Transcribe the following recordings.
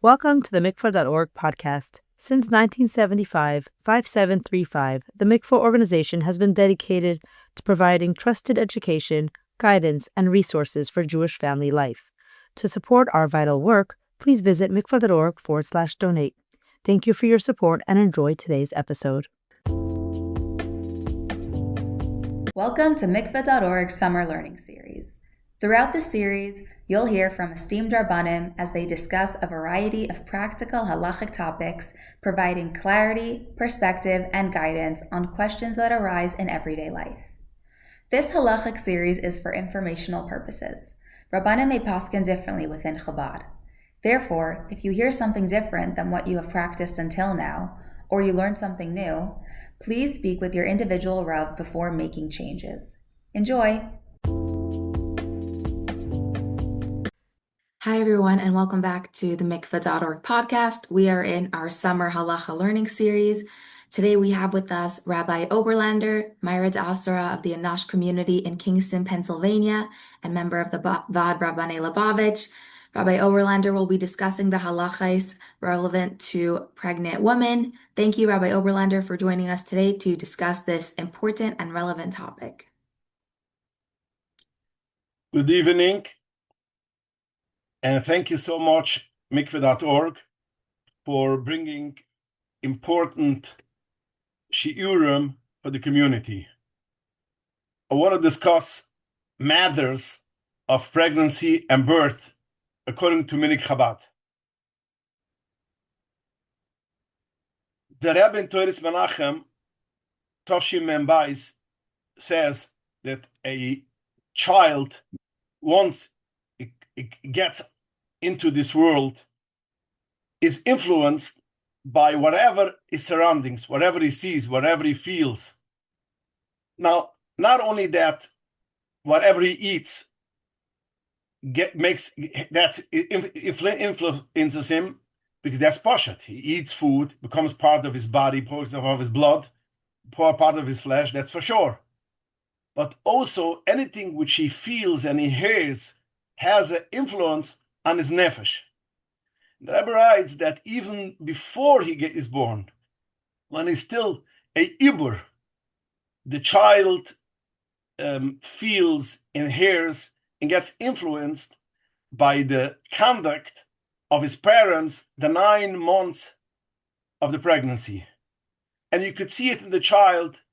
Welcome to the mikvah.org podcast. Since 1975, 5735, the mikvah organization has been dedicated to providing trusted education, guidance, and resources for Jewish family life. To support our vital work, please visit mikvah.org/donate. Thank you for your support and enjoy today's episode. Welcome to mikvah.org's Summer Learning Series. Throughout this series, you'll hear from esteemed Rabbanim as they discuss a variety of practical halachic topics, providing clarity, perspective, and guidance on questions that arise in everyday life. This halachic series is for informational purposes. Rabbanim may paskin differently within Chabad. Therefore, if you hear something different than what you have practiced until now, or you learn something new, please speak with your individual Rav before making changes. Enjoy! Hi everyone, and welcome back to the mikvah.org podcast. We are in our Summer Halacha Learning Series. Today we have with us Rabbi Oberlander, Myra Asura of the Anash community in Kingston, Pennsylvania, and member of the Vad Rabbanei Lubavitch. Rabbi Oberlander will be discussing the halachos relevant to pregnant women. Thank you, Rabbi Oberlander, for joining us today to discuss this important and relevant topic. Good evening, and thank you so much, mikvah.org, for bringing important shi'urim for the community. I want to discuss matters of pregnancy and birth according to Minig Chabad. The Rebbe in Toris Menachem, Tovshim Membais, says that a child, once it gets into this world, is influenced by whatever his surroundings, whatever he sees, whatever he feels. Now, not only that, whatever he eats influences him, because that's pashat. He eats food, becomes part of his body, part of his blood, part of his flesh, that's for sure. But also anything which he feels and he hears has an influence on his nefesh. The Rebbe writes that even before he is born, when he's still a ibur, the child feels and hears and gets influenced by the conduct of his parents the 9 months of the pregnancy. And you could see it in the child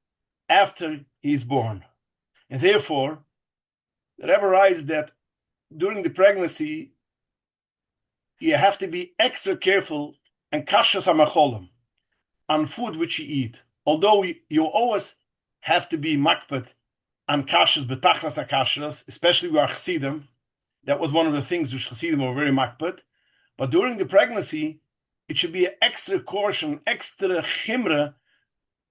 after he is born. And therefore, the Rebbe writes that during the pregnancy, you have to be extra careful and kashas hamacholim on food which you eat. Although you always have to be makpet on kashas betachras akashras, especially with our chassidim. That was one of the things which chassidim were very makpet. But during the pregnancy, it should be an extra caution, extra chimra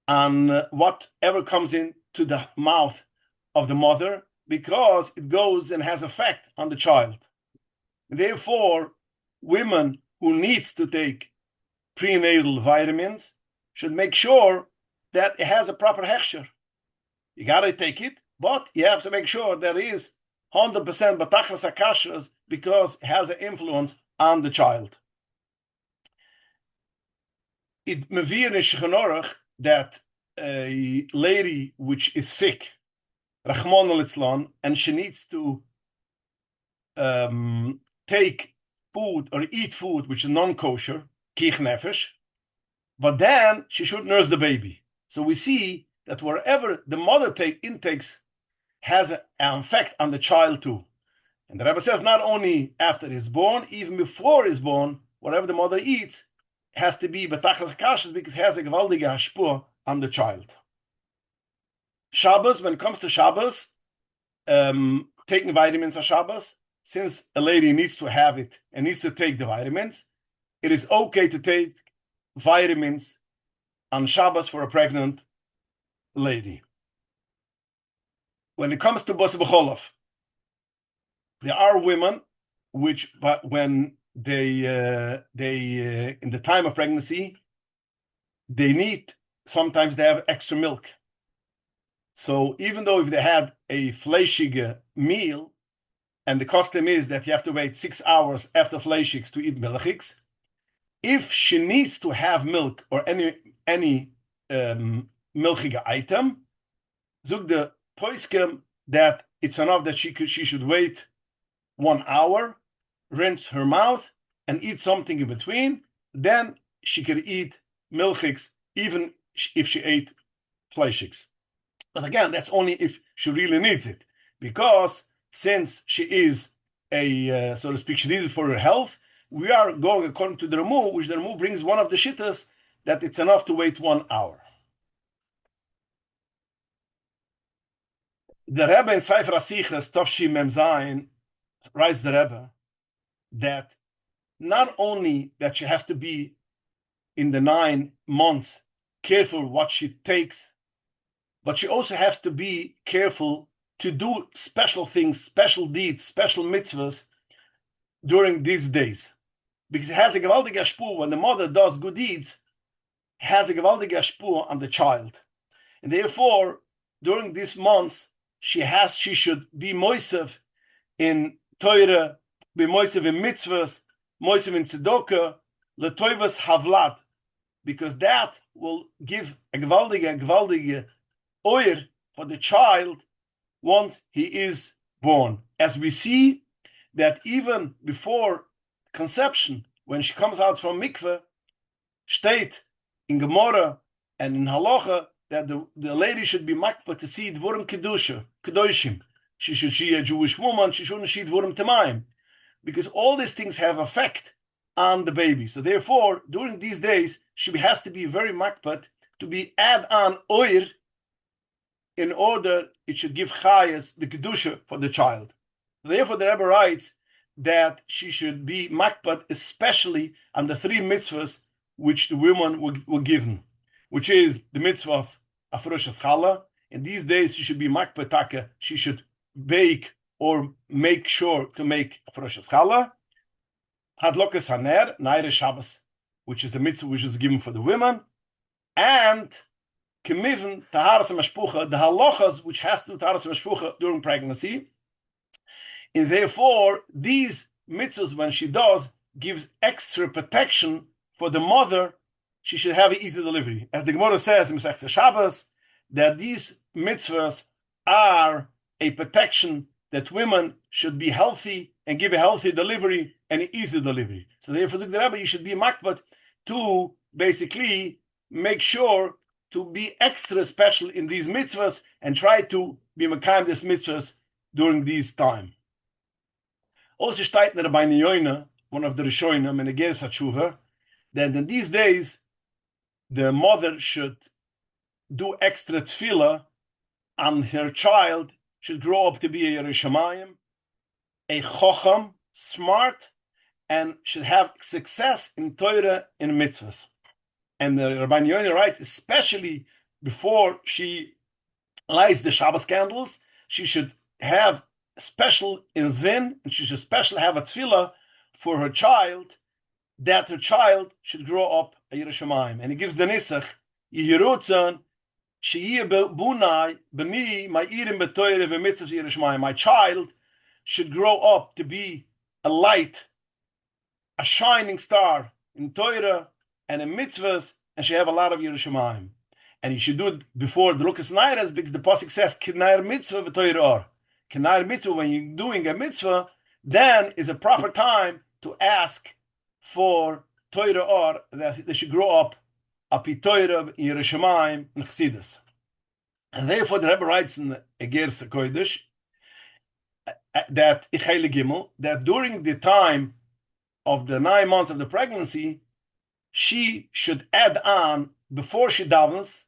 on whatever comes into the mouth of the mother, because it goes and has effect on the child. Therefore, women who needs to take prenatal vitamins should make sure that it has a proper hechsher. You got to take it, but you have to make sure there is 100% batachas akashras, because it has an influence on the child. It mevir in Shechanorach that a lady which is sick, Rachmon litzlan, and she needs to take food or eat food which is non-kosher, kich nefesh, but then she should nurse the baby. So we see that wherever the mother intakes has an effect on the child too. And the Rebbe says not only after he's born, even before he's born, whatever the mother eats has to be betachas kashas, because it has a gewaldige hashpur on the child. Shabbos, when it comes to Shabbos, taking vitamins on Shabbos, since a lady needs to have it and needs to take the vitamins, it is okay to take vitamins on Shabbos for a pregnant lady. When it comes to Bos B'cholov, there are women which, but when they in the time of pregnancy, sometimes they have extra milk. So even though if they had a fleischige meal, and the custom is that you have to wait 6 hours after fleischigs to eat milchiks, if she needs to have milk or any milkige item, zog the poiskim that it's enough that she should wait 1 hour, rinse her mouth, and eat something in between. Then she could eat milchiks, even if she ate fleishiks. But again, that's only if she really needs it, because since she is a, so to speak, she needs it for her health, we are going according to the Ramu, which the Ramu brings one of the shittas that it's enough to wait 1 hour. The Rebbe in Sefer Asiches, Tovshi Mem Zayin, writes the Rebbe that not only that she has to be in the 9 months careful what she takes, but she also has to be careful to do special things, special deeds, special mitzvahs during these days. Because it has a gewaltige Ashpur, when the mother does good deeds, has a gewaltige Ashpur on the child. And therefore, during these months, she should be moisev in Torah, be moisev in mitzvahs, moisev in tzedakah, letoivas havlat, because that will give a gewaldige oir for the child once he is born. As we see that even before conception, when she comes out from mikveh, steht in Gemara and in Halacha that the lady should be makpah to see dvorim kedoshim. She should see a Jewish woman, she shouldn't see dvorim temaim, because all these things have effect on the baby. So therefore, during these days, she has to be very makpah to be add on oir in order it should give chayas, the kedusha, for the child. Therefore, the Rebbe writes that she should be makpah, especially on the 3 mitzvahs which the women were given, which is the mitzvah of afroshas challah. In these days, she should be makpah taka. She should bake or make sure to make afroshas challah. Hadlokas haner, naire Shabbos, which is a mitzvah which is given for the women, and kemiven taharas hamashpucha, the halachas which has to do taharas hamashpucha during pregnancy. And therefore, these mitzvahs, when she does, gives extra protection for the mother. She should have an easy delivery. As the Gemara says in Masechta Shabbos, that these mitzvahs are a protection that women should be healthy and give a healthy delivery and an easy delivery. So therefore, the Rebbe, you should be makpah to basically make sure to be extra special in these mitzvahs and try to be mekayim these mitzvahs during this time. Also, steht in der Rabbeinu Yoina, one of the Rishonim, in the Geras HaTshuva, that in these days, the mother should do extra tefillah, and her child should grow up to be a Yerei Shamayim, a Chocham, smart, and should have success in Torah and mitzvahs. And the Rabbeinu Yoina writes, especially before she lights the Shabbos candles, she should have special in Zin, and she should specially have a tefillah for her child, that her child should grow up a Yerei Shamayim. And he gives the Nisach, Yehirutzan, She'iyeh bunai, b'ni, ma'irim b'toyre v'mitzvahs Yerei Shamayim. My child should grow up to be a light, a shining star in Torah and in mitzvahs, and she have a lot of Yerei Shamayim. And you should do it before the Lukas Nairas, because the pasuk says, K'nair mitzvah v'toyre or. K'nair mitzvah, when you're doing a mitzvah, then is a proper time to ask for Torah or, that they should grow up api Torah, Yerei Shamayim, and Chassidus. And therefore the Rebbe writes in the Egeres HaKodesh that Ichele Gimel, that during the time of the 9 months of the pregnancy, she should add on, before she davens,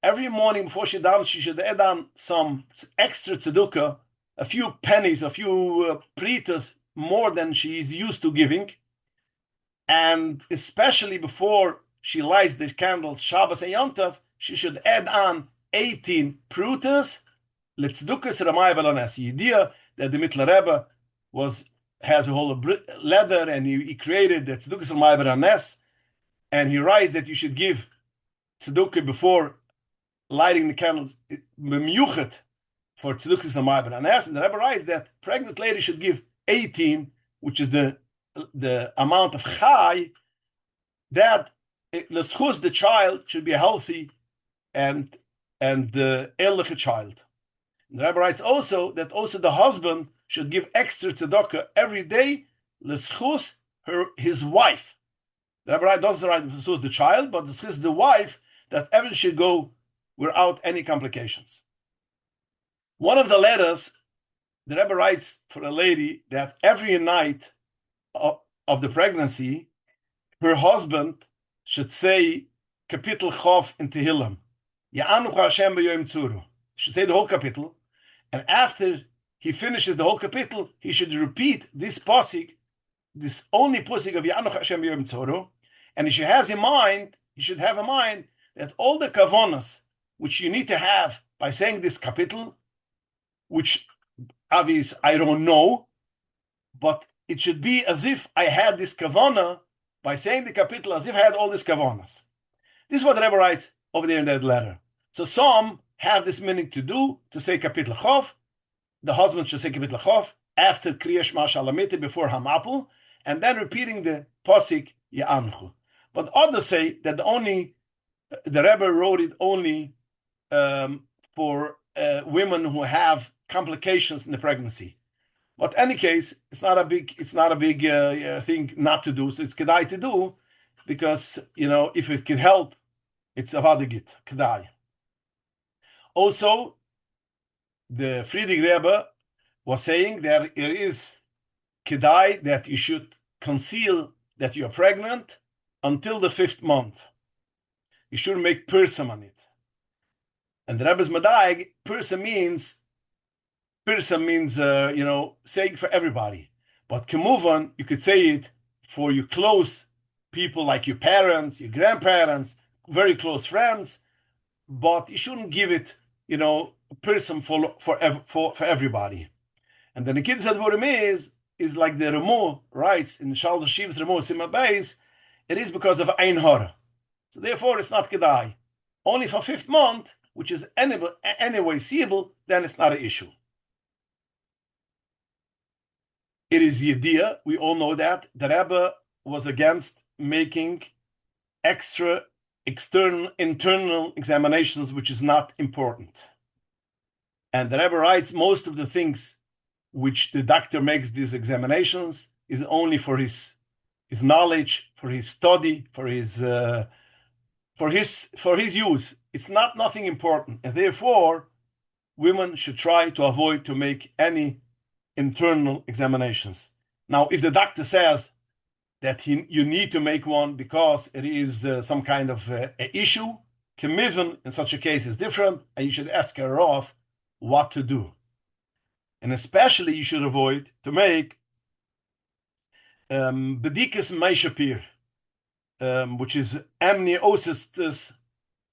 every morning before she davens, she should add on some extra tzedukah, a few pennies, a few pritas, more than she is used to giving. And especially before she lights the candles, Shabbos and Yom Tov, she should add on 18 prutas, letzdukas ramai balanes. The idea that the Mittler Rebbe has a whole leather, and he created the tzdukas ramai balanes, and he writes that you should give tzedukah before lighting the candles, memyuchet, for tzedukah ramai balanes. And the Rebbe writes that pregnant lady should give 18, which is the amount of chai that the child should be a healthy and ehrliche child. And the Rebbe writes also that also the husband should give extra tzedakah every day l'schus his wife. The Rebbe doesn't write l'schus the child, but l'schus the wife, that everything should go without any complications. One of the letters, the Rebbe writes for a lady that every night of the pregnancy, her husband should say Kapitel Chof in Tehillim. Ya'anucha Hashem b'yoyim tzuru. He should say the whole kapitel, and after he finishes the whole kapitel, he should repeat this pasuk, this only pasuk of Ya'anucha Hashem b'yoyim tzuru, and he should have in mind that all the kavanas which you need to have by saying this kapitel, which obviously I don't know, but it should be as if I had this kavana by saying the kapitel, as if I had all these kavanas. This is what the Rebbe writes over there in that letter. So some have this meaning to say kapitel chov. The husband should say kapitel chov after kriya shema shalamite, before hamapul, and then repeating the pasuk ya'anchu. But others say that the Rebbe wrote it only for women who have complications in the pregnancy. But in any case, it's not a big thing not to do. So it's kedai to do, because if it can help, it's avadigit kedai. Also, the Friedrich Rebbe was saying that it is kedai that you should conceal that you are pregnant until the 5th month. You shouldn't make persam on it. And the Rebbe's Medaig, persam means saying for everybody. But kemuvan, you could say it for your close people, like your parents, your grandparents, very close friends. But you shouldn't give it, persam for everybody. And then the kid said what it is like the Remo writes in the Shal Shiv's Remo Sima Beis, it is because of Ein Hora. So therefore it's not kedai. Only for 5th month, which is anyway seeable, then it's not an issue. It is Yediyah, we all know that. The Rebbe was against making extra internal examinations, which is not important. And the Rebbe writes most of the things which the doctor makes these examinations is only for his knowledge, for his study, for his use. It's nothing important, and therefore women should try to avoid to make any internal examinations. Now, if the doctor says that you need to make one because it is some kind of issue, kemiven in such a case is different, and you should ask her off what to do. And especially you should avoid to make bedikes meishapir, which is amniosis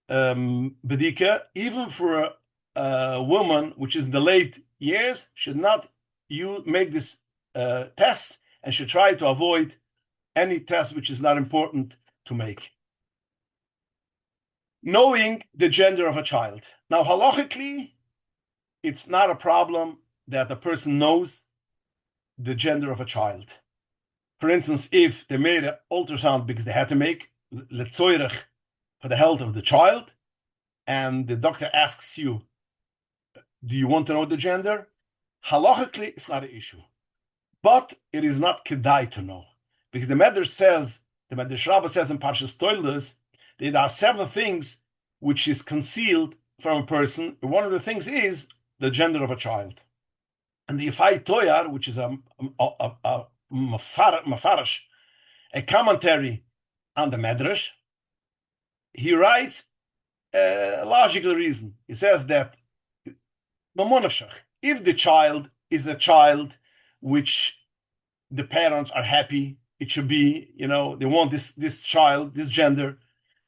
bedika, even for a woman which is in the late years, should not make this tests, and should try to avoid any test which is not important to make. Knowing the gender of a child. Now, halachically, it's not a problem that a person knows the gender of a child. For instance, if they made an ultrasound because they had to make letzoirech for the health of the child, and the doctor asks you, do you want to know the gender? Halachically, it's not an issue. But it is not kedai to know. Because the Medrash Rabbah says in Parshas Toildos, there are 7 things which is concealed from a person. One of the things is the gender of a child. And the Yifai Toyar, which is a mafarash, a commentary on the Medrash, he writes a logical reason. He says that if the child is a child which the parents are happy, it should be, they want this child, this gender.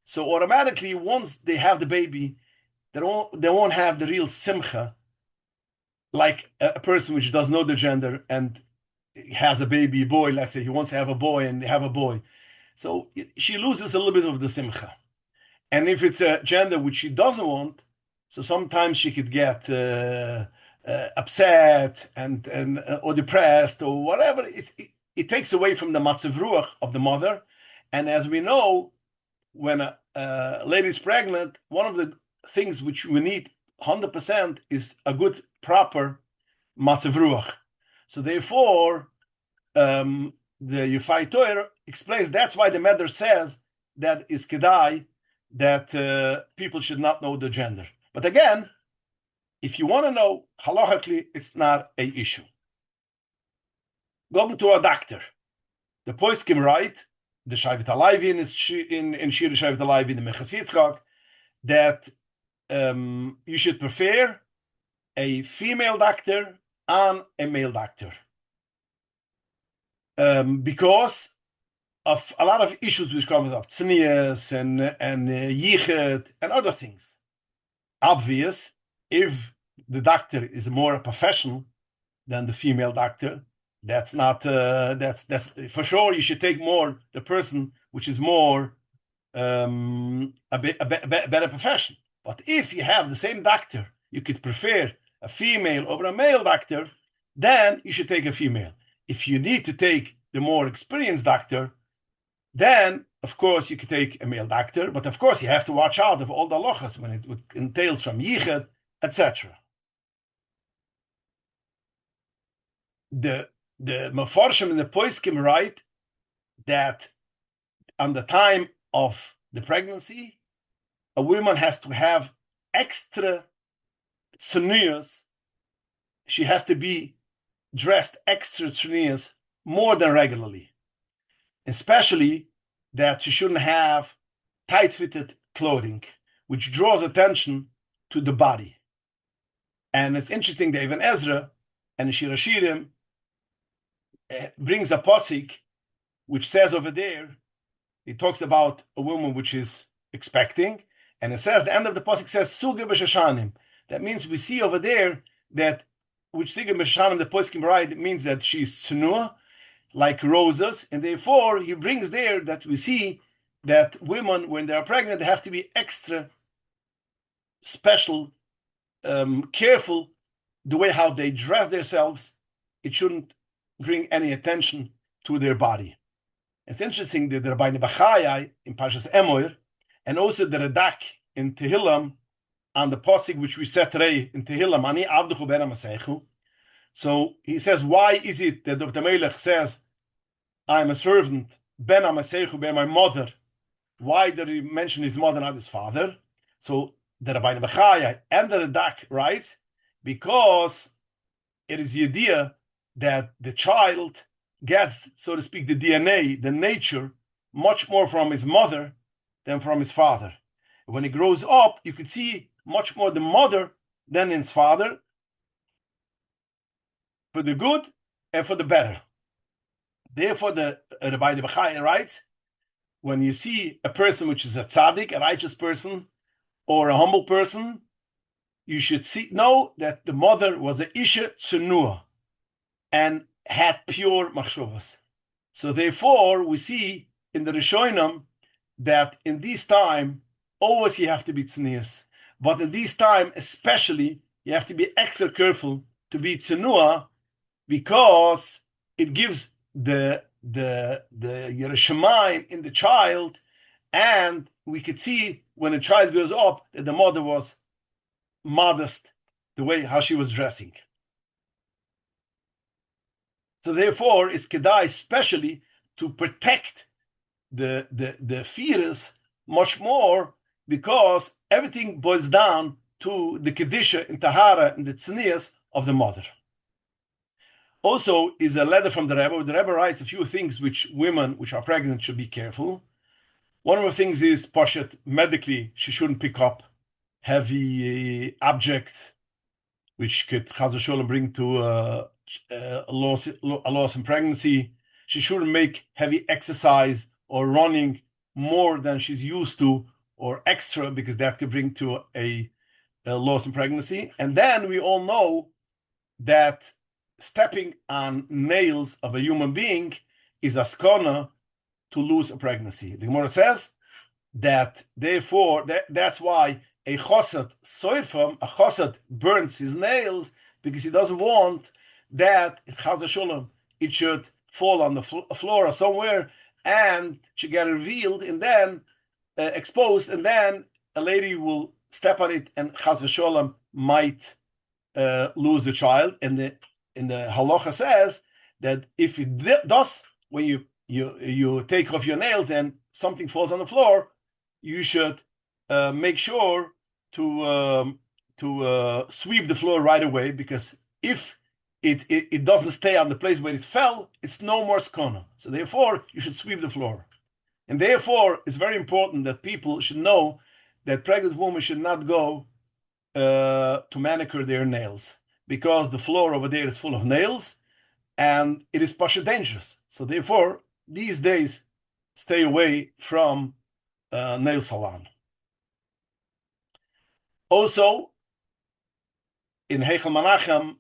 So automatically, once they have the baby, they won't have the real simcha, like a person which doesn't know the gender and has a baby boy. Let's say he wants to have a boy and they have a boy. So she loses a little bit of the simcha. And if it's a gender which she doesn't want, so sometimes she could get upset and or depressed or whatever. It takes away from the matzav ruach of the mother, And as we know, when a lady is pregnant, one of the things which we need 100% is a good, proper matzav ruach. So therefore, the Yufai Torah explains that's why the Meder says that is kedai, that people should not know the gender. But again, if you want to know, halachically, it's not a issue. Going to a doctor. The poskim write, the Shaivit Halayvi in Shir Shaivit Halayvi, the Mechas Yitzchak, that you should prefer a female doctor and a male doctor. Because of a lot of issues which come up, tznius and yichet and other things. Obvious, if the doctor is more a professional than the female doctor, that's not that's for sure. You should take more the person which is more a better profession. But if you have the same doctor, you could prefer a female over a male doctor, then you should take a female. If you need to take the more experienced doctor, then of course you could take a male doctor. But of course you have to watch out of all the halachas when it entails from yichet, etc. The Mefarshim and the Poskim write that on the time of the pregnancy, a woman has to have extra tznius. She has to be dressed extra tznius more than regularly. Especially that she shouldn't have tight-fitted clothing, which draws attention to the body. And it's interesting that even Ezra and Shir Hashirim brings a pasuk which says over there, it talks about a woman which is expecting, and it says, the end of the pasuk says, Suge b'shashanim. That means we see over there that, which Suge b'shashanim, the poskim write, it means that she's tsunua, like roses, and therefore he brings there that we see that women, when they are pregnant, they have to be extra special, careful, the way how they dress themselves. It shouldn't bring any attention to their body. It's interesting that the Rabbi Bachayai in Parshas Emoir, and also the Radak in Tehillim, on the pasuk which we said today in Tehillim, Ani avduchu ben ha'maseichu. So he says, why is it that Dr. Melech says, I'm a servant, ben ha'maseichu, by my mother? Why did he mention his mother, not his father? So the Rabbi Bachayai and the Radak writes, because it is the idea that the child gets, so to speak, the DNA, the nature, much more from his mother than from his father. When he grows up, you could see much more the mother than his father, for the good and for the better. Therefore, the Rabbi Bachai writes, when you see a person which is a tzaddik, a righteous person, or a humble person, you should know that the mother was a isha tsunua and had pure machshavas. So therefore, we see in the Rishonim that in this time, always you have to be tznius. But in this time, especially, you have to be extra careful to be tsunua, because it gives the Yerushalayim in the child, and we could see when the child grows up that the mother was modest, the way how she was dressing. So therefore, it's kedai especially to protect the fetus much more, because everything boils down to the kedisha and tahara and the tznius of the mother. Also is a letter from the Rebbe, where the Rebbe writes a few things which women which are pregnant should be careful. One of the things is, Pashat, medically, she shouldn't pick up heavy objects, which could, Chaz v'sholem, bring to a loss in pregnancy. She shouldn't make heavy exercise or running more than she's used to, or extra, because that could bring to a loss in pregnancy. And then we all know that stepping on nails of a human being is a skona to lose a pregnancy. The Gemara says that therefore that's why a chosad soirfam, a chosad burns his nails, because he doesn't want that Chaz v'sholem it should fall on the floor or somewhere and she get revealed and then exposed, and then a lady will step on it and chas v'sholem might lose the child. And the halacha says that if it does, when you take off your nails and something falls on the floor, you should make sure to sweep the floor right away, because if it doesn't stay on the place where it fell, it's no more skona. So therefore, you should sweep the floor. And therefore, it's very important that people should know that pregnant women should not go to manicure their nails, because the floor over there is full of nails and it is pasha dangerous. So therefore, these days, stay away from nail salon. Also, in Heichel Menachem,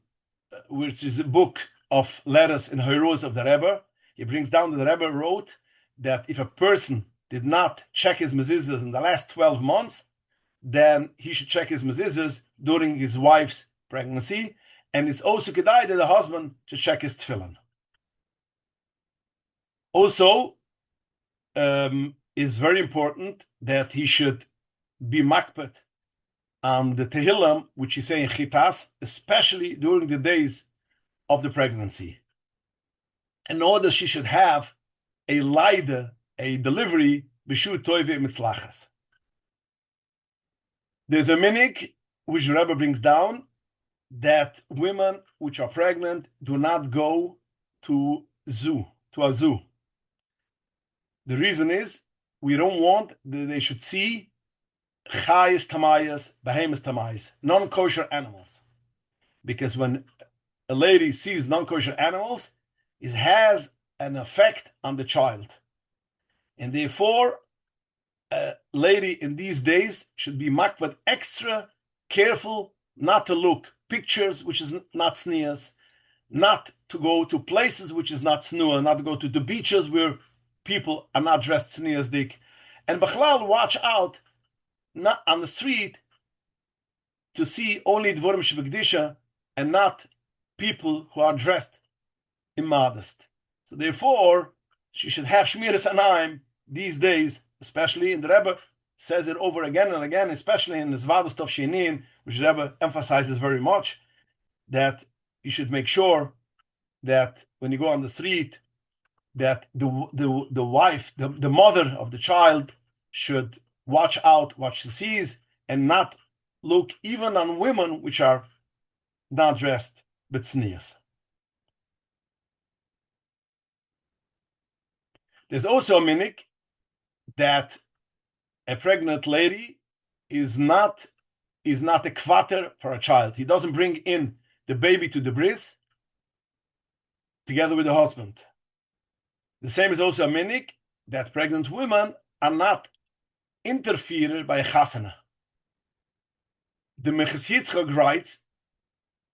which is a book of letters and heroes of the Rebbe, he brings down that the Rebbe wrote that if a person did not check his mezuzahs in the last 12 months, then he should check his mezuzahs during his wife's pregnancy, and it's also kedai that the husband should check his tefillin. Also, is very important that he should be makpet on the tehillim, which is saying chitas, especially during the days of the pregnancy, in order she should have a leida, a delivery, b'shu toive mitzlachas. There's a minig which the Rebbe brings down that women which are pregnant do not go to a zoo. The reason is we don't want that they should see chayes tamayas, behemoths tamayas, non-kosher animals, because when a lady sees non-kosher animals, it has an effect on the child, and therefore a lady in these days should be makbet extra careful not to look pictures which is not sneers, not to go to places which is not snua, not to go to the beaches where people are not dressed sneers dik, and b'chlal watch out not on the street to see only dvorim shebekdisha and not people who are dressed immodest. So therefore, she should have shmiras anayim these days, especially in the Rebbe says it over again and again, especially in the Zvadas Tov Sheinin, which the Rebbe emphasizes very much, that you should make sure that when you go on the street, that the wife, the mother of the child, should watch out what she sees and not look even on women which are not dressed but sneers. There's also a minik that a pregnant lady is not a kvater for a child. He doesn't bring in the baby to the bris together with the husband. The same is also a minik that pregnant women are not interfered by a chasana. The Meches Yitzchak writes,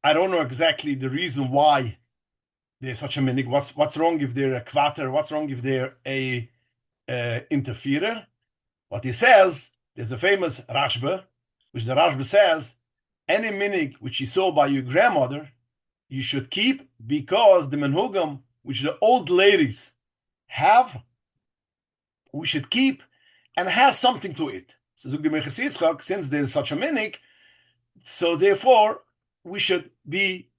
I don't know exactly the reason why there's such a minik. What's wrong if they're a kvater? What's wrong if they're a interferer? What he says, there's a famous Rashba, which the Rashba says, any minig which you saw by your grandmother, you should keep, because the menhugam which the old ladies have, we should keep, and has something to it. So the Meches Yitzchak, since there is such a minig, so therefore we should be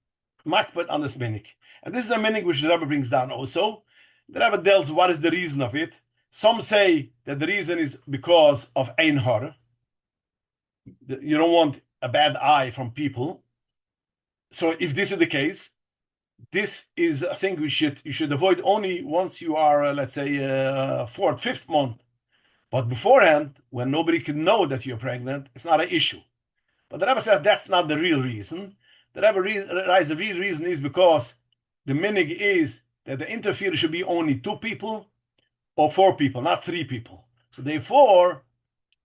makbet on this minig. And this is a minig which the Rebbe brings down also. The Rebbe tells what is the reason of it. Some say that the reason is because of ein har. You don't want a bad eye from people. So if this is the case, this is a thing you should avoid only once you are, let's say, fourth, fifth month. But beforehand, when nobody can know that you're pregnant, it's not an issue. But the Rebbe says that's not the real reason. The Rebbe realizes the real reason is because the minig is that the interferer should be only 2 people or 4 people, not 3 people. So therefore,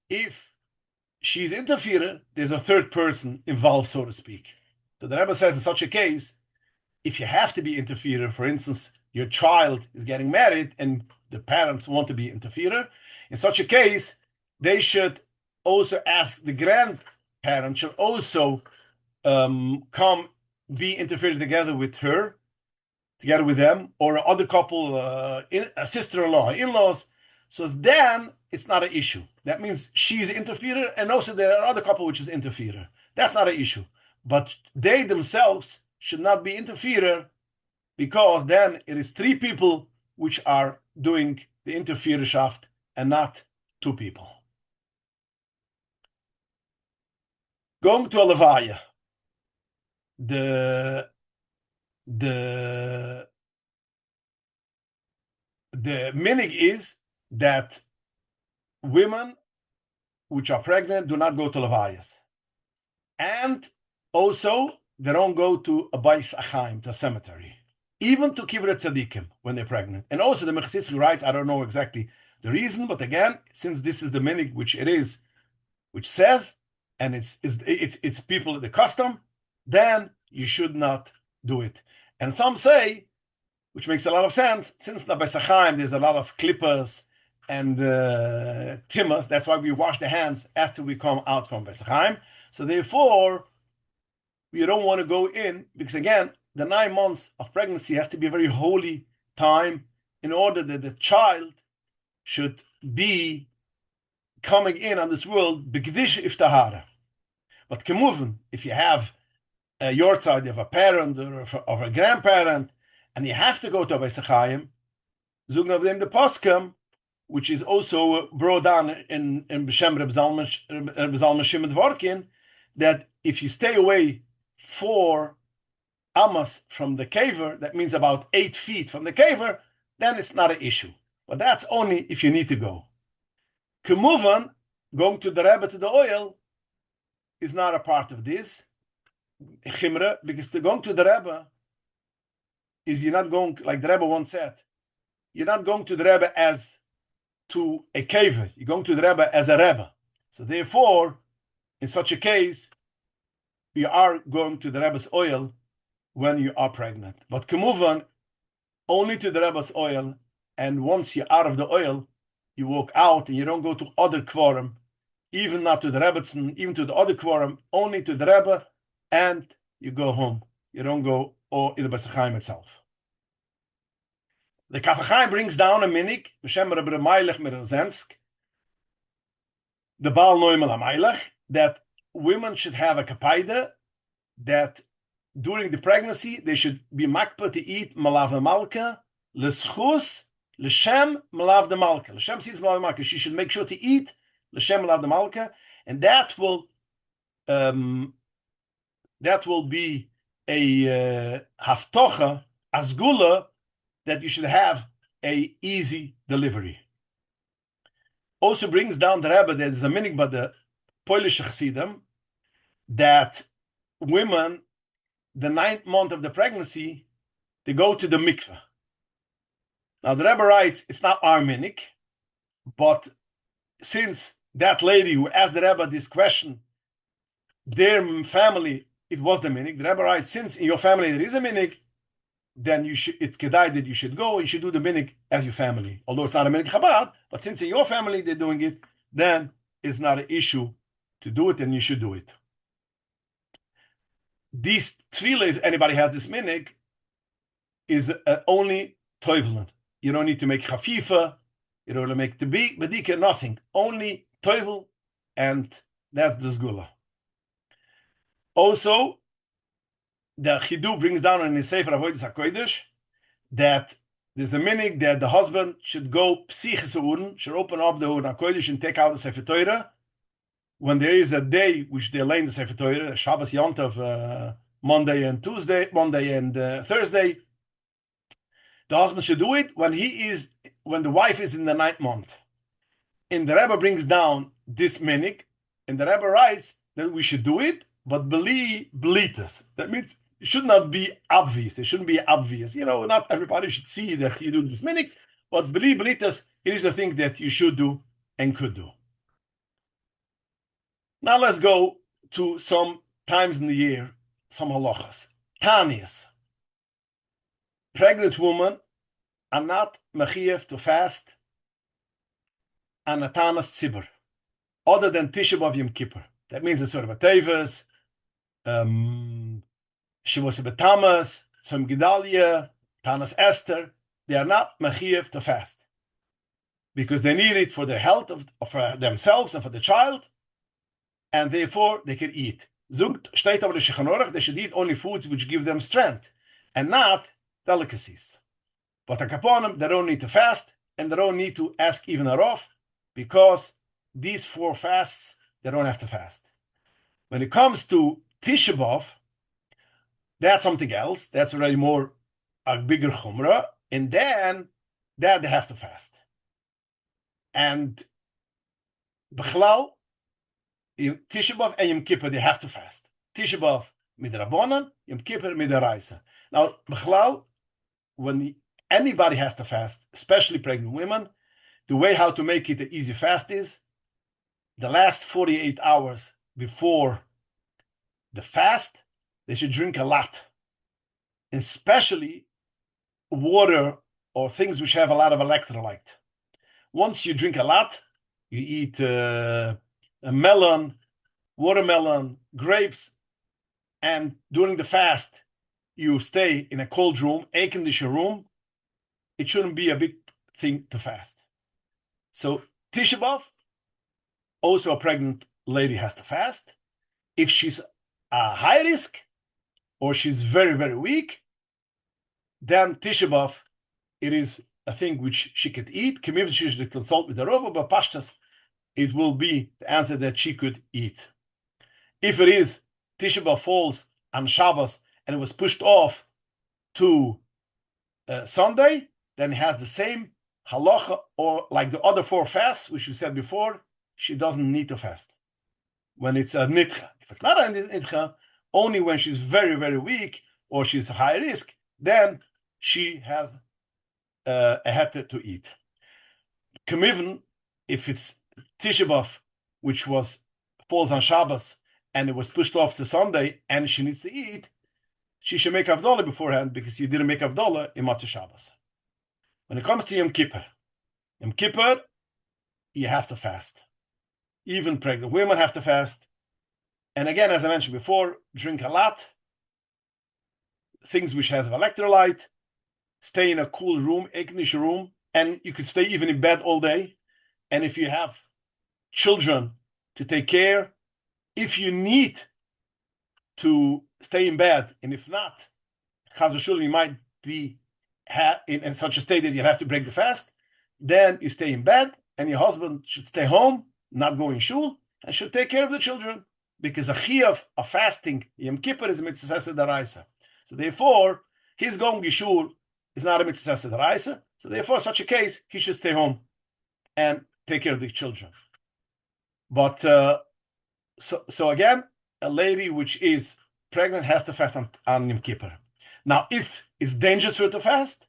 if she's interferer, there's a third person involved, so to speak. So the Rebbe says in such a case, if you have to be interferer, for instance, your child is getting married and the parents want to be interferer, in such a case, they should also ask the grandparent should also come be interfered together with her, together with them, or other couple, a sister-in-law, in-laws, so then it's not an issue. That means she's interferer, and also there are other couple which is interferer. That's not an issue. But they themselves should not be interferer, because then it is 3 people which are doing the interfererschaft and not 2 people. Going to a levaya. The minig is that women which are pregnant do not go to levayas, and also they don't go to a bais achaim, to a cemetery, even to kivret tzadikim when they're pregnant. And also the Mechasistic writes, I don't know exactly the reason, but again, since this is the minig which it is, which says, and it's people the custom, then you should not do it. And some say, which makes a lot of sense, since the bais achaim there's a lot of clippers and timas, that's why we wash the hands after we come out from bais achaim. So therefore, you don't want to go in, because again, the 9 months of pregnancy has to be a very holy time in order that the child should be coming in on this world b'gdish iftahara. But kemuven, if you have a yortzeit, you have a parent or a grandparent, and you have to go to a bais achaim, zugn of them the poskem, which is also brought down in B'Shem Reb Zalman Shimon Dvorkin, that if you stay away 4 amas from the caver, that means about 8 feet from the caver, then it's not an issue. But that's only if you need to go. Kemuvan, going to the Rebbe to the oil, is not a part of this chimra, because going to the Rebbe is you're not going, like the Rebbe once said, you're not going to the Rebbe as to a caver, you're going to the Rebbe as a Rebbe. So therefore, in such a case, you are going to the Rebbe's oil when you are pregnant. But kemuvan, only to the Rebbe's oil, and once you're out of the oil, you walk out and you don't go to other quorum, even not to the Rebbetzin, even to the other quorum, only to the Rebbe, and you go home. You don't go in the bais achaim itself. The Kaf HaChaim brings down a minig, B'Shem Rebbe Meilech Mirzensk, the Baal Noimel HaMeilech, that women should have a kapaida, that during the pregnancy they should be makpa to eat malav malka, l'schus, l'shem malav de malka. L'shem sees malav malka. She should make sure to eat l'shem malav de malka, and that will be a haftocha, asgula, that you should have a easy delivery. Also brings down the Rebbe, there's a minig by the Polish Chassidim, that women, the 9th month of the pregnancy, they go to the mikveh. Now the Rebbe writes, it's not our minig, but since that lady who asked the Rebbe this question, their family, it was the minig. The Rebbe writes, since in your family there is a minig, then it's kedai that you should go, you should do the minig as your family. Although it's not a minig Chabad, but since in your family they're doing it, then it's not an issue to do it, and you should do it. This tefillah, if anybody has this minig, is only toivelen. You don't need to make chafifa, you don't make the bedika, nothing. Only toivel, and that's the sgula. Also, the Chidu brings down in his Sefer Avodas HaKodesh that there's a minig that the husband should go psiches uren, should open up the Uren HaKodesh and take out the Sefer Torah when there is a day which they lay in the Sefer Torah, Shabbos Yontav, Monday and Thursday. The husband should do it when the wife is in the 9th month. And the Rebbe brings down this minig, and the Rebbe writes that we should do it, but beli blitas. That means it should not be obvious. It shouldn't be obvious. Not everybody should see that you do this minig, but beli blitas, it is a thing that you should do and could do. Now let's go to some times in the year, some halachas. Tanias. Pregnant women are not mechiyev to fast on a tanas tzibur, other than Tisha B'Av Yom Kippur. That means the sort of a tevis, Shivos B'Tamas, Tzom Gedalia, Tanas Esther, they are not mechiyev to fast because they need it for their health, for themselves and for the child, and therefore they can eat. Zugt steht aber the Shulchan Aruch, they should eat only foods which give them strength and not delicacies. But the Kaponim, they don't need to fast and they don't need to ask even a rof because these 4 fasts, they don't have to fast. When it comes to Tisha B'Av, that's something else. That's already more a bigger chumrah, and then that they have to fast. And B'chlal, Tisha B'Av and Yom Kippur, they have to fast. Tisha B'Av midrabanan, Yom Kippur midaraisa. Now, B'chlal, when anybody has to fast, especially pregnant women, the way how to make it an easy fast is the last 48 hours before the fast, they should drink a lot, especially water or things which have a lot of electrolyte. Once you drink a lot, you eat a melon, watermelon, grapes, and during the fast, you stay in a cold room, air conditioned room, it shouldn't be a big thing to fast. So Tisha B'Av, also a pregnant lady has to fast. If she's a high risk or she's very, very weak, then Tisha B'Av, it is a thing which she could eat. K'mivin she should consult with the Rova, but Pashtas, it will be the answer that she could eat. If it is Tisha B'Av falls on Shabbos and it was pushed off to Sunday, then it has the same halacha, or like the other 4 fasts, which we said before, she doesn't need to fast. When it's a nitcha. If it's not a nitcha, only when she's very, very weak or she's high risk, then she has a heter to eat. K'mivin, if it's Tisha B'Av, which falls on Shabbos, and it was pushed off to Sunday, and she needs to eat, she should make Havdalah beforehand, because you didn't make Havdalah in Matzah Shabbos. When it comes to Yom Kippur, you have to fast. Even pregnant women have to fast. And again, as I mentioned before, drink a lot, things which have electrolyte, stay in a cool room, air-conditioned room, and you could stay even in bed all day. And if you have children to take care, if you need to stay in bed, and if not, Chaz v'shul, you might be in such a state that you have to break the fast, then you stay in bed, and your husband should stay home, not go in shul, and should take care of the children, because a chiyuv of fasting, Yom Kippur, is a mitzvah daraisa. So therefore, his going to shul is not a mitzvah daraisa. So therefore, in such a case, he should stay home and take care of the children. But so again, a lady which is pregnant has to fast on Yom Kippur. Now, if it's dangerous for her to fast,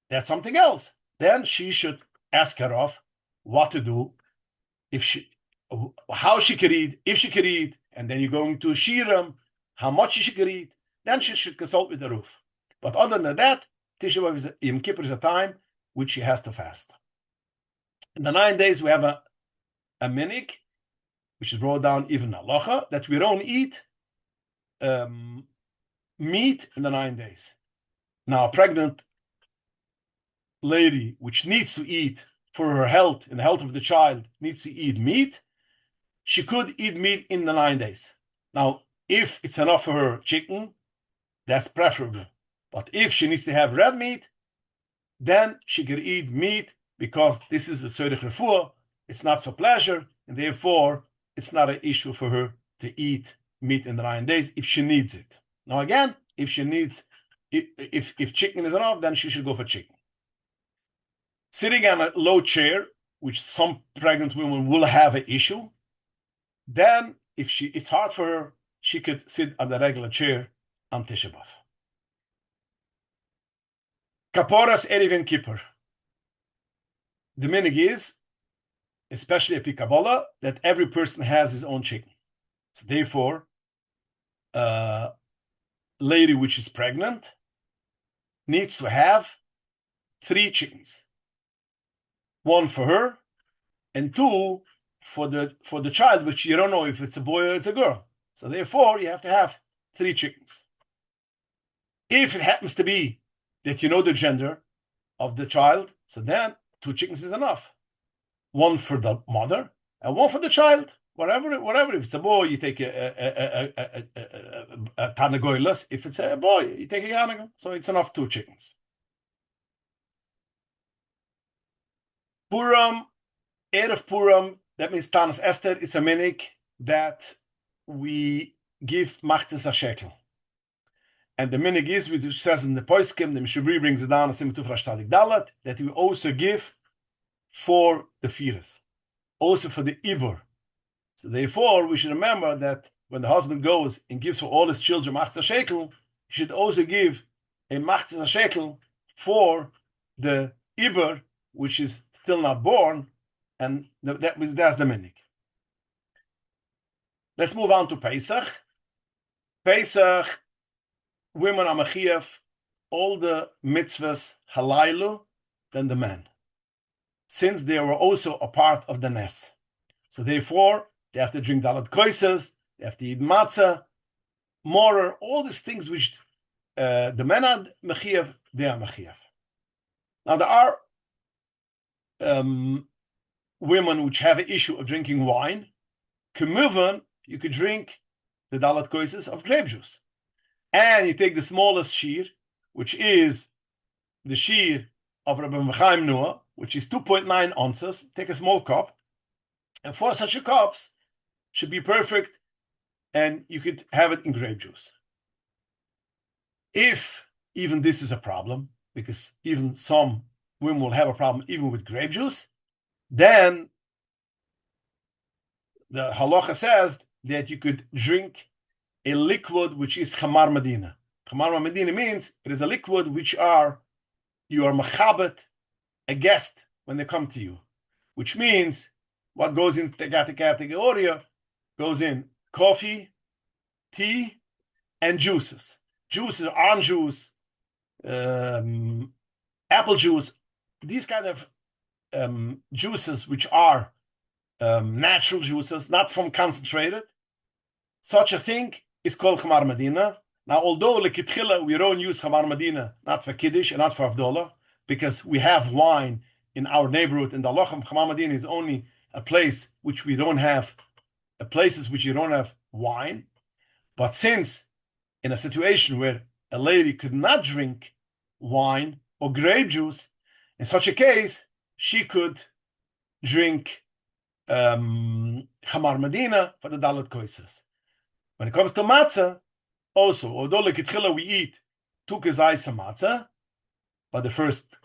that's something else. Then she should ask her off what to do, how she could eat, if she could eat, and then you're going to shiurim, how much she could eat. Then she should consult with the roof. But other than that, Tisha B'Av Yom Kippur is a time which she has to fast. In the 9 days, we have a minig, which is brought down even halacha, that we don't eat meat in the 9 days. Now, a pregnant lady which needs to eat for her health and the health of the child, needs to eat meat, she could eat meat in the 9 days. Now, if it's enough for her chicken, that's preferable. But if she needs to have red meat, then she could eat meat, because this is the tzorich refuah. It's not for pleasure, and therefore it's not an issue for her to eat meat in the 9 days if she needs it. Now again, if chicken is enough, then she should go for chicken. Sitting on a low chair, which some pregnant women will have an issue, then if it's hard for her, she could sit on the regular chair on Tisha B'Av. Kaporas Erev Yom Kippur. The minig is, especially at Kabbalah, that every person has his own chicken. So therefore, a lady which is pregnant needs to have 3 chickens. 1 for her, and 2 for the child, which you don't know if it's a boy or it's a girl. So therefore, you have to have 3 chickens. If it happens to be that you know the gender of the child, so then 2 chickens is enough. 1 for the mother and 1 for the child. Whatever. If it's a boy, you take a tarnagoylas. If it's a boy, you take a yarnago. So it's enough 2 chickens. Purim, Erev Purim, that means Tanas Esther, it's a minik that we give machzes a shekel. And the minig is, which says in the Poiskim, the Mishabri brings it down, that we also give for the fetus, also for the ibor. So therefore, we should remember that when the husband goes and gives for all his children machzes shekel, he should also give a machzes shekel for the ibor, which is still not born, and that's the minig. Let's move on to Pesach. Pesach, women are mechiyev all the mitzvahs halaylu than the men, since they were also a part of the nes. So therefore, they have to drink dalat koises, they have to eat matzah, morer, all these things which the men are mechiyev, they are mechiyev. Now there are women which have an issue of drinking wine. Kemuvan, you could drink the dalat koises of grape juice. And you take the smallest shear, which is the shear of Rabbi Chaim Noah, which is 2.9 ounces. Take a small cup, and 4 such cups should be perfect, and you could have it in grape juice. If even this is a problem, because even some women will have a problem even with grape juice, then the halacha says that you could drink a liquid which is chamar medina. Chamar medina means it is a liquid which you are machabet a guest when they come to you, which means what goes in the category goes in coffee, tea, and juices. Juices, orange juice, apple juice, these kind of juices which are natural juices, not from concentrated. Such a thing is called chamar medina. Now, although lekitchila we don't use chamar medina, not for kiddush and not for avdolah, because we have wine in our neighborhood, and the halacha chamar medina is only a place which we don't have, places which you don't have wine. But since in a situation where a lady could not drink wine or grape juice, in such a case she could drink chamar medina for the dalat koises. When it comes to matzah, also, although lekitchila we eat 2 kezayis of matzah, but the first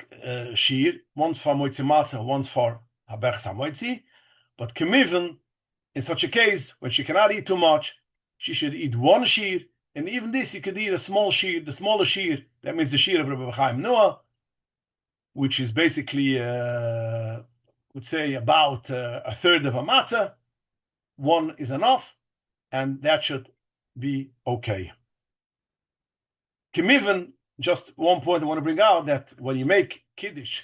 shir, once for moitzi matzah, once for haberchas hamoitzi, but kemiven, in such a case, when she cannot eat too much, she should eat 1 shir, and even this, you could eat a small shir, the smaller shir, that means the shir of Rabbi Chaim Noah, which is basically, would say, about a third of a matzah. 1 is enough, and that should be okay. Kemiven, just one point I want to bring out, that when you make kiddush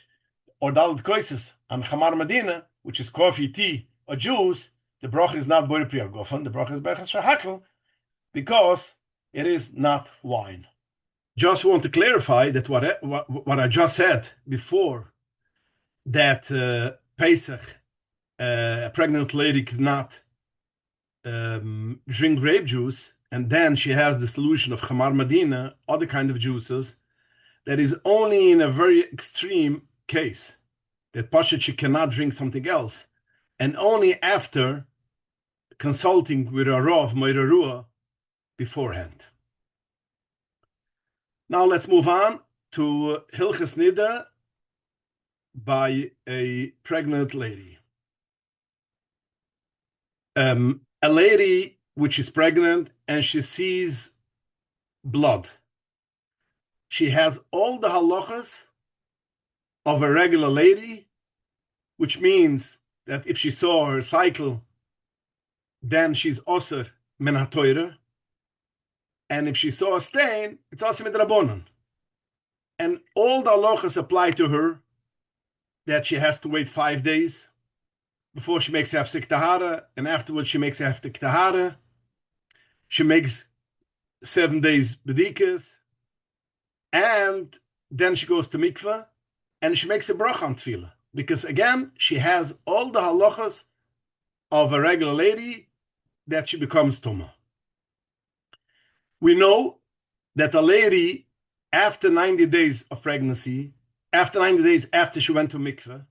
or dalat koises and chamar medina, which is coffee, tea, or juice, the bracha is not boire pri argofen, the bracha is berchas shahakl, because it is not wine. Just want to clarify that what I just said before, that Pesach, a pregnant lady could not drink grape juice, and then she has the solution of chamar medina, other kind of juices, that is only in a very extreme case, that pashat she cannot drink something else, and only after consulting with a Rav Moirarua beforehand. Now let's move on to Hilchas Nida by a pregnant lady. A lady which is pregnant and she sees blood. She has all the halachas of a regular lady, which means that if she saw her cycle, then she's osir min hatoyre. And if she saw a stain, it's also midrabanan. And all the halachas apply to her, that she has to wait 5 days before she makes hefsek tahara, and afterwards she makes hefsek tahara. She makes 7 days bedikas, and then she goes to mikveh, and she makes a bracha on tefillah. Because again, she has all the halachas of a regular lady that she becomes tumah. We know that a lady, after 90 days of pregnancy, after 90 days after she went to mikveh,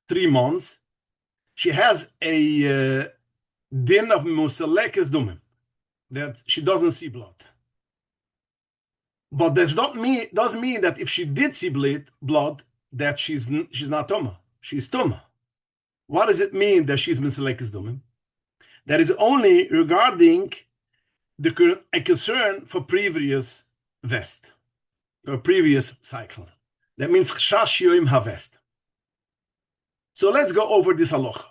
3 months, she has a din of musalekes dumim, that she doesn't see blood. But that doesn't mean that if she did see blood, that she's not tumah. She's tumah. What does it mean that she's musalekes dumim? That is only regarding a concern for previous vest, or previous cycle. That means chash yoim havest. So let's go over this halacha.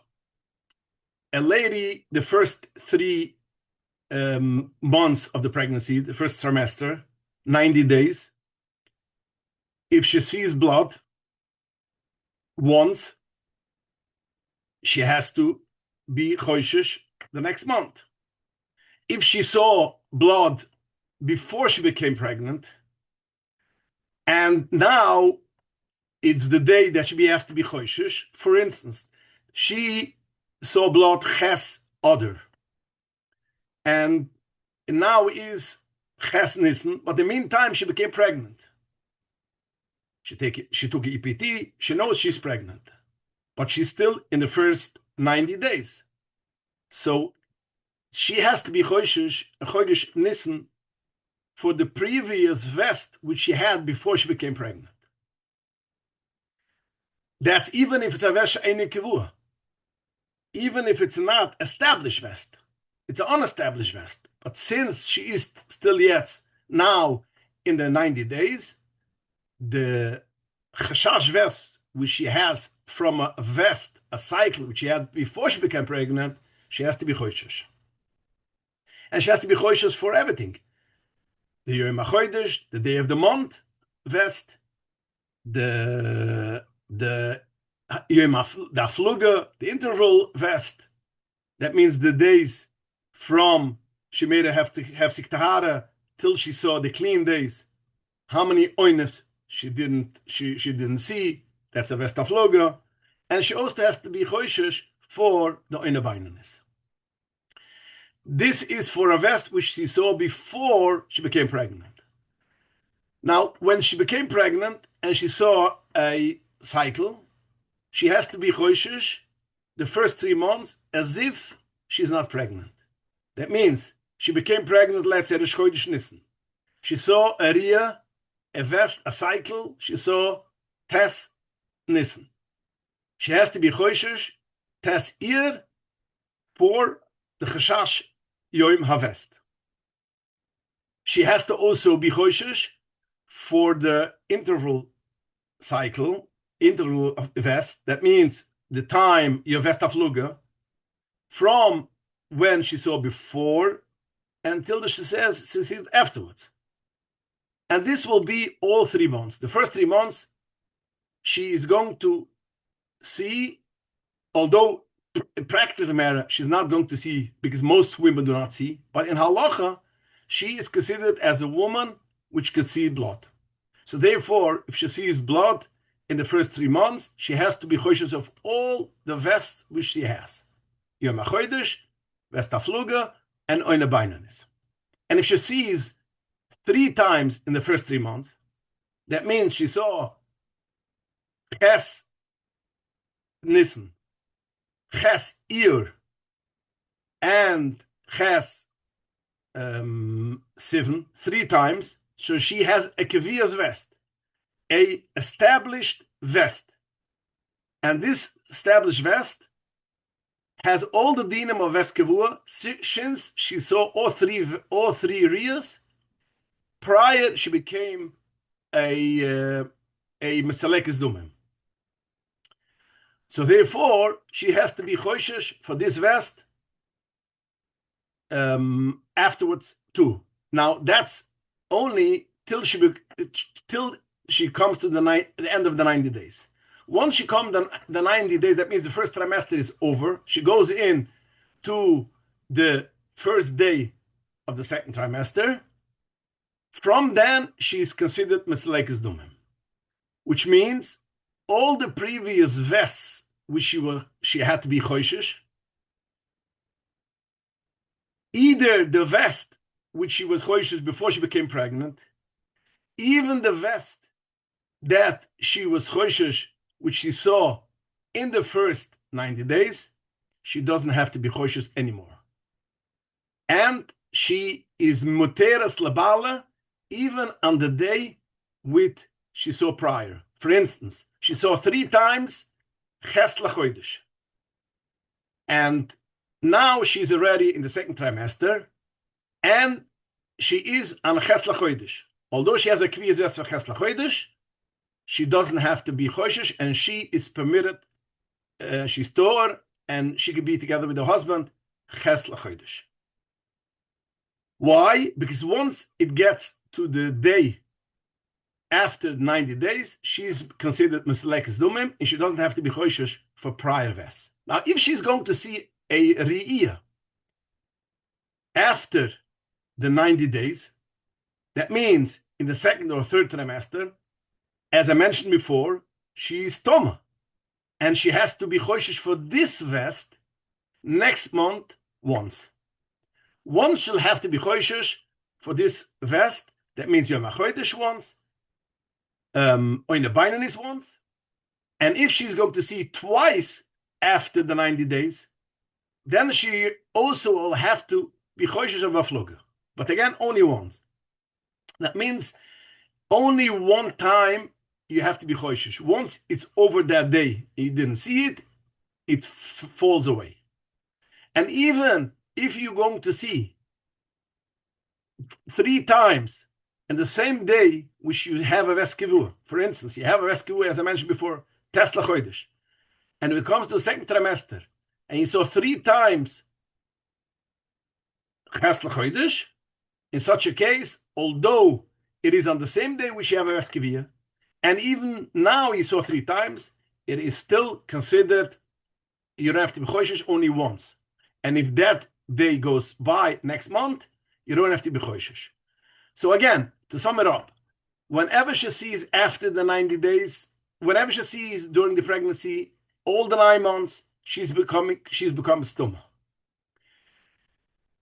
A lady, the first 3 months of the pregnancy, the first trimester, 90 days, if she sees blood once, she has to be choishish the next month. If she saw blood before she became pregnant, and now it's the day that she has to be choishish, for instance, she saw blood ches other, and now is ches nissen, but in the meantime she became pregnant. She took a EPT, she knows she's pregnant, but she's still in the first 90 days. So she has to be chodesh nissen for the previous vest which she had before she became pregnant. That's even if it's a vest eine kivua. Even if it's not established vest. It's an unestablished vest. But since she is still yet now in the 90 days, the chashash vest which she has from a vest, a cycle which she had before she became pregnant, she has to be chodesh. And she has to be chodesh for everything. The Yom HaChodesh, the day of the month vest, the Yom HaFluga, the interval vest. That means the days from she made her have Tahara till she saw the clean days. How many oines she didn't see. That's a vest HaFluga. And she also has to be choishish for the oine bainanis. This is for a vest which she saw before she became pregnant. Now, when she became pregnant and she saw a cycle, she has to be choishish the first 3 months as if she's not pregnant. That means she became pregnant, let's say, the chodesh nissen. She saw a ria, a vest, a cycle. She saw tes nissen. She has to be choishish tes ir for the chashash Yoim Havest. She has to also be choishish for the interval cycle, interval of vest. That means the time your vest afluga from when she saw before until she sees it afterwards. And this will be all 3 months. The first 3 months, she is going to see, although in practical matter, she's not going to see because most women do not see. But in halacha, she is considered as a woman which can see blood. So therefore, if she sees blood in the first 3 months, she has to be choishish of all the vests which she has. Yom HaChodesh, vest HaFluga, and oine bainanis. And if she sees 3 times in the first 3 months, that means she saw ches nissen, ches ir, and ches sivan 3 times. So she has a kaviyas vest, a established vest. And this established vest has all the dinim of vest kavua since she saw all three riyas prior she became a mesalekes dumim. So therefore, she has to be choishish for this vest afterwards too. Now that's only till she comes to the end of the 90 days. Once she comes the 90 days, that means the first trimester is over. She goes in to the first day of the second trimester. From then, she is considered Meslekes Dumim, which means all the previous vests which she had to be choishish, either the vest which she was choishish before she became pregnant, even the vest that she was choishish, which she saw in the first 90 days, she doesn't have to be choishish anymore. And she is muteras labala even on the day which she saw prior. For instance, she saw 3 times ches lachodesh. And now she's already in the second trimester, and she is on ches lachodesh. Although she has a kviyas vest for ches lachodesh, she doesn't have to be choishish, and she is permitted, she's tor, and she can be together with her husband, ches lachodesh. Why? Because once it gets to the day after 90 days, she's considered Meslekes Dumim, and she doesn't have to be choishish for prior vests. Now, if she's going to see a re'iyah after the 90 days, that means in the second or third trimester, as I mentioned before, she is toma, and she has to be choishish for this vest next month once. Once she'll have to be choishish for this vest. That means Yom HaChodesh once, or in the Binanis once. And if she's going to see twice after the 90 days, then she also will have to be choishish of a flugger. But again, only once. That means only one time you have to be choishish. Once it's over that day, you didn't see it, it falls away. And even if you're going to see 3 times in the same day which you have a vest kivua, for instance, you have a vest kivua, as I mentioned before, tes lachodesh, and when it comes to the second trimester, and you saw 3 times tes lachodesh, in such a case, although it is on the same day which you have a vest kivua, and even now you saw 3 times, it is still considered you don't have to be choishish only once. And if that day goes by next month, you don't have to be choishish. So again, to sum it up, whenever she sees after the 90 days, whenever she sees during the pregnancy, all the 9 months, she's become a stoma.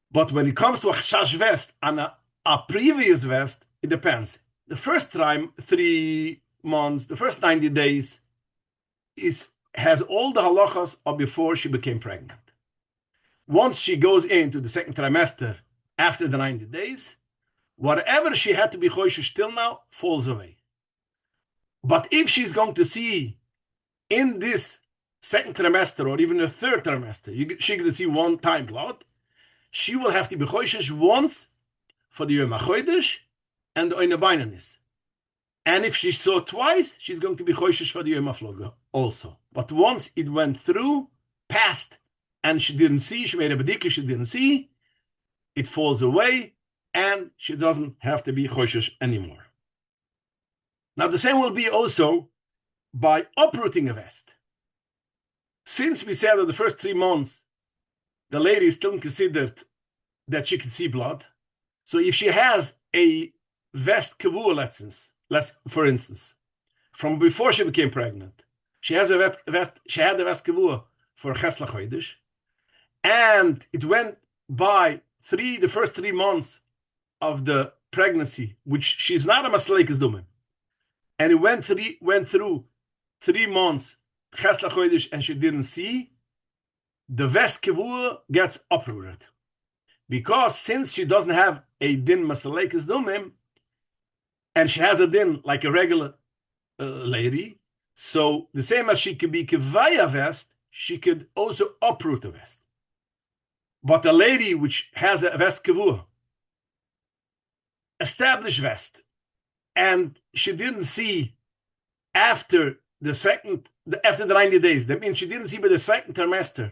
But when it comes to a chash vest and a previous vest, it depends. The first 3 months, the first 90 days, has all the halachas of before she became pregnant. Once she goes into the second trimester after the 90 days, whatever she had to be choishish till now falls away. But if she's going to see in this second trimester or even the third trimester, she's going to see 1 time blood, she will have to be choishish once for the Yom HaChodesh and the Oine Bainanis. And if she saw twice, she's going to be choishish for the Yom HaFloga also. But once it went through, passed, and she didn't see, she made a bedikah, she didn't see, it falls away, and she doesn't have to be choishish anymore. Now, the same will be also by uprooting a vest. Since we said that the first 3 months, the lady is still considered that she can see blood. So if she has a vest kavua, for instance, from before she became pregnant, she had a vest kavua for ches lachodesh, and it went by the first 3 months of the pregnancy, which she's not a Meslekes Dumim, and it went through 3 months ches lachodesh, and she didn't see, the vest kavua gets uprooted, because since she doesn't have a din Meslekes Dumim, and she has a din like a regular lady, so the same as she could be kivaya vest, she could also uproot a vest. But a lady which has a vest kavua, established vest, and she didn't see after the 90 days, that means she didn't see by the second trimester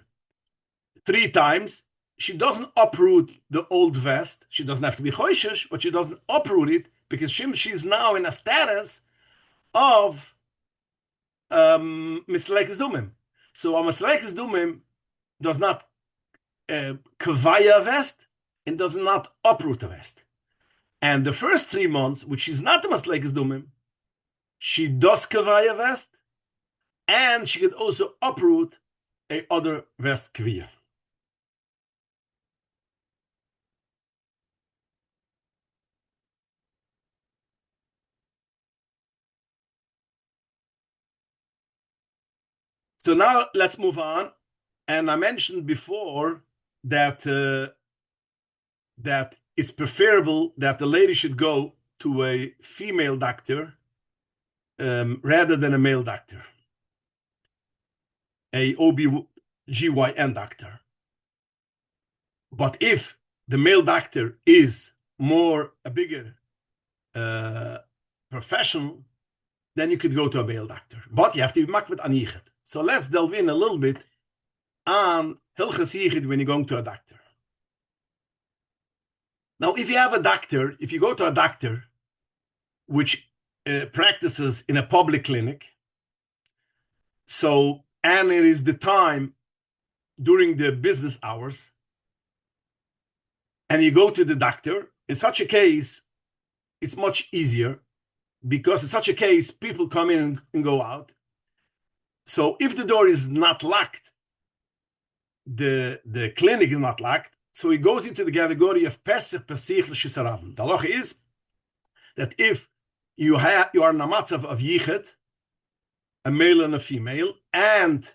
3 times, she doesn't uproot the old vest. She doesn't have to be choishish, but she doesn't uproot it, because she's now in a status of Meslekes Dumim. So a Meslekes Dumim does not kavaya a vest and does not uproot a vest. And the first 3 months, which is not the Maslekes Dumim, she does Kavaya vest, and she could also uproot a other vest Kaviyah. So now let's move on. And I mentioned before that that it's preferable that the lady should go to a female doctor rather than a male doctor, a OB/GYN doctor. But if the male doctor is a bigger professional, then you could go to a male doctor. But you have to be makbet an yichud. So let's delve in a little bit on hilchas yichud when you're going to a doctor. Now, if you go to a doctor which practices in a public clinic, and it is the time during the business hours, and you go to the doctor, in such a case, it's much easier, because in such a case, people come in and go out. So if the door is not locked, the clinic is not locked, so he goes into the category of Pesach Pesich L'Shisarav. The halacha is that if you are in a matzav of yichud, a male and a female, and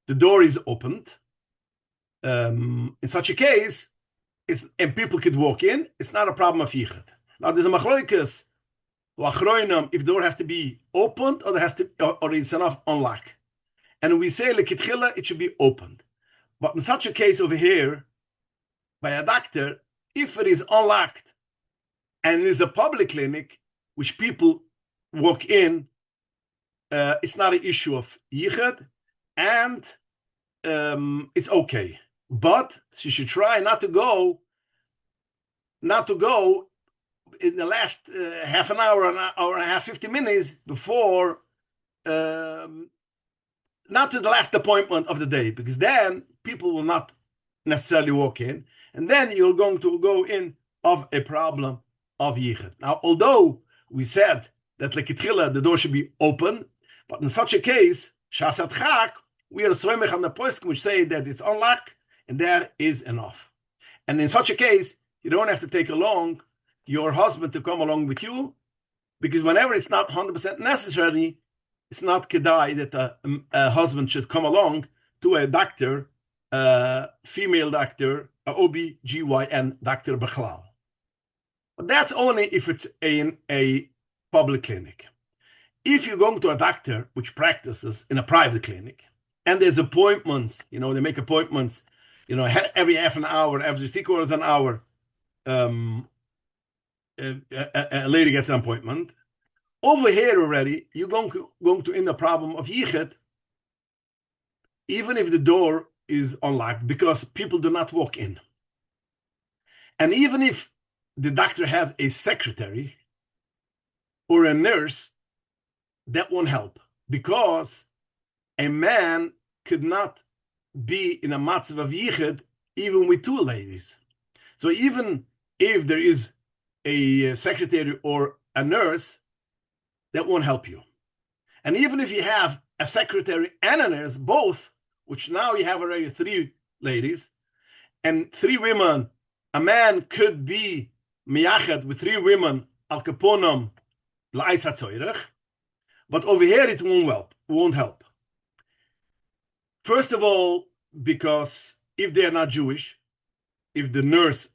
the door is opened, in such a case, and people could walk in, it's not a problem of yichud. Now there's a machloikas, if the door has to be opened or it's enough unlocked. And we say lekitchila, it should be opened. But in such a case over here, by a doctor, if it is unlocked and it is a public clinic, which people walk in, it's not an issue of yichud, and it's okay. But she should try not to go in the last half an hour and a half, 50 minutes before, not to the last appointment of the day, because then people will not necessarily walk in, and then you're going to go in of a problem of yichud. Now, although we said that lekitchila, the door should be open, but in such a case, shasat chak, we are soymech on the poskim which say that it's unlocked, and that is enough. And in such a case, you don't have to take along your husband to come along with you, because whenever it's not 100% necessary, it's not kedai that a husband should come along to a doctor, female doctor, a OB/GYN doctor b'chlal. But that's only if it's in a public clinic. If you're going to a doctor which practices in a private clinic, and there's appointments, they make appointments, every half an hour, every 3/4 an hour, a lady gets an appointment. Over here already, you're going to in the problem of yichud, even if the door is unlocked, because people do not walk in. And even if the doctor has a secretary or a nurse, that won't help, because a man could not be in a matzav of yichud even with 2 ladies. So even if there is a secretary or a nurse, that won't help you. And even if you have a secretary and a nurse, both, which now you have already 3 ladies, and 3 women, a man could be miyached with 3 women, al kaponam la'ais hatzoyrech, but over here it won't help. First of all, because if they're not Jewish, if the nurse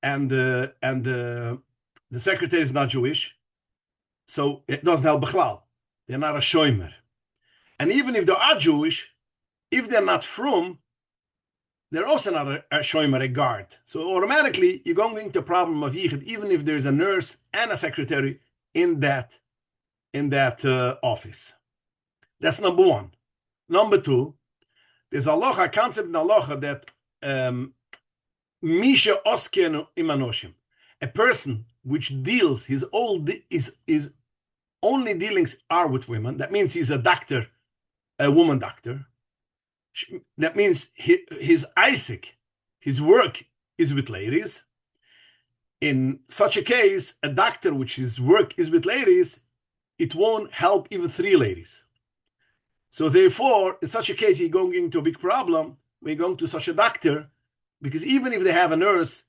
and the secretary is not Jewish, so it doesn't help b'chlal. They're not a shomer. And even if they are Jewish, if they're not frum, they're also not a shomer, a guard. So automatically, you're going into a problem of yichud, even if there's a nurse and a secretary in that office. That's number 1. Number 2, there's a concept in halacha that misha oskenu imanoshim, a person which deals his only dealings are with women. That means he's a doctor, a woman doctor. That means his Isaac, his work is with ladies. In such a case, a doctor which his work is with ladies, it won't help even 3 ladies. So therefore, in such a case, you're going into a big problem when you're going to such a doctor, because even if they have a nurse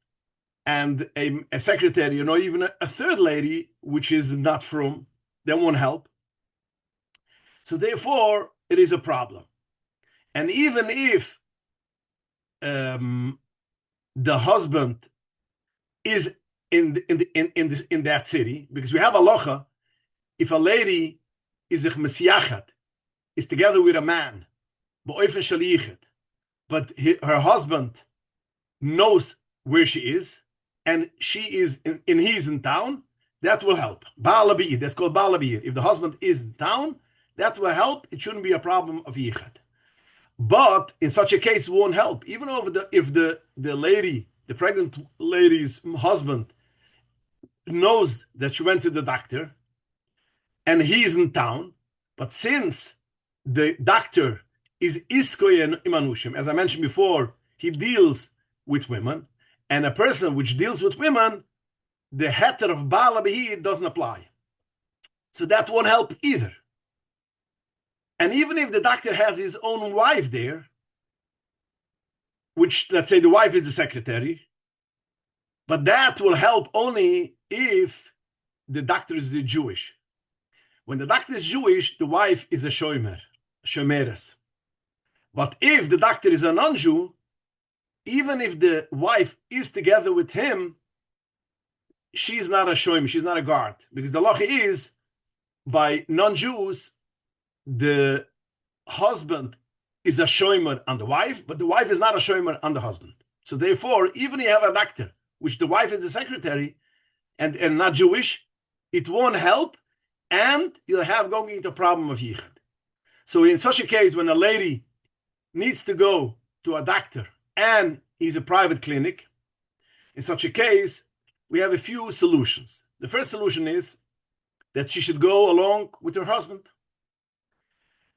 and a secretary, even a 3rd lady, which is not from, that won't help. So therefore, it is a problem. And even if the husband is in that city, because we have a halacha, if a lady is is together with a man, but her husband knows where she is, and she is he's in town, that will help. That's called Ba'alabiyah. If the husband is in town, that will help. It shouldn't be a problem of yichud. But in such a case, it won't help. Even if the lady, the pregnant lady's husband, knows that she went to the doctor, and he's in town, but since the doctor is iskoyen imanushim, as I mentioned before, he deals with women, and a person which deals with women, the heter of Baal Abihir doesn't apply. So that won't help either. And even if the doctor has his own wife there, which, let's say the wife is the secretary, but that will help only if the doctor is Jewish. When the doctor is Jewish, the wife is a shomeres. But if the doctor is a non-Jew, even if the wife is together with him, she's not a shomer, she's not a guard. Because the law is, by non-Jews, the husband is a shomer on the wife, but the wife is not a shomer on the husband. So therefore, even if you have a doctor, which the wife is the secretary, and not Jewish, it won't help, and you'll have going into a problem of yichud. So in such a case, when a lady needs to go to a doctor and he's a private clinic, in such a case, we have a few solutions. The first solution is that she should go along with her husband.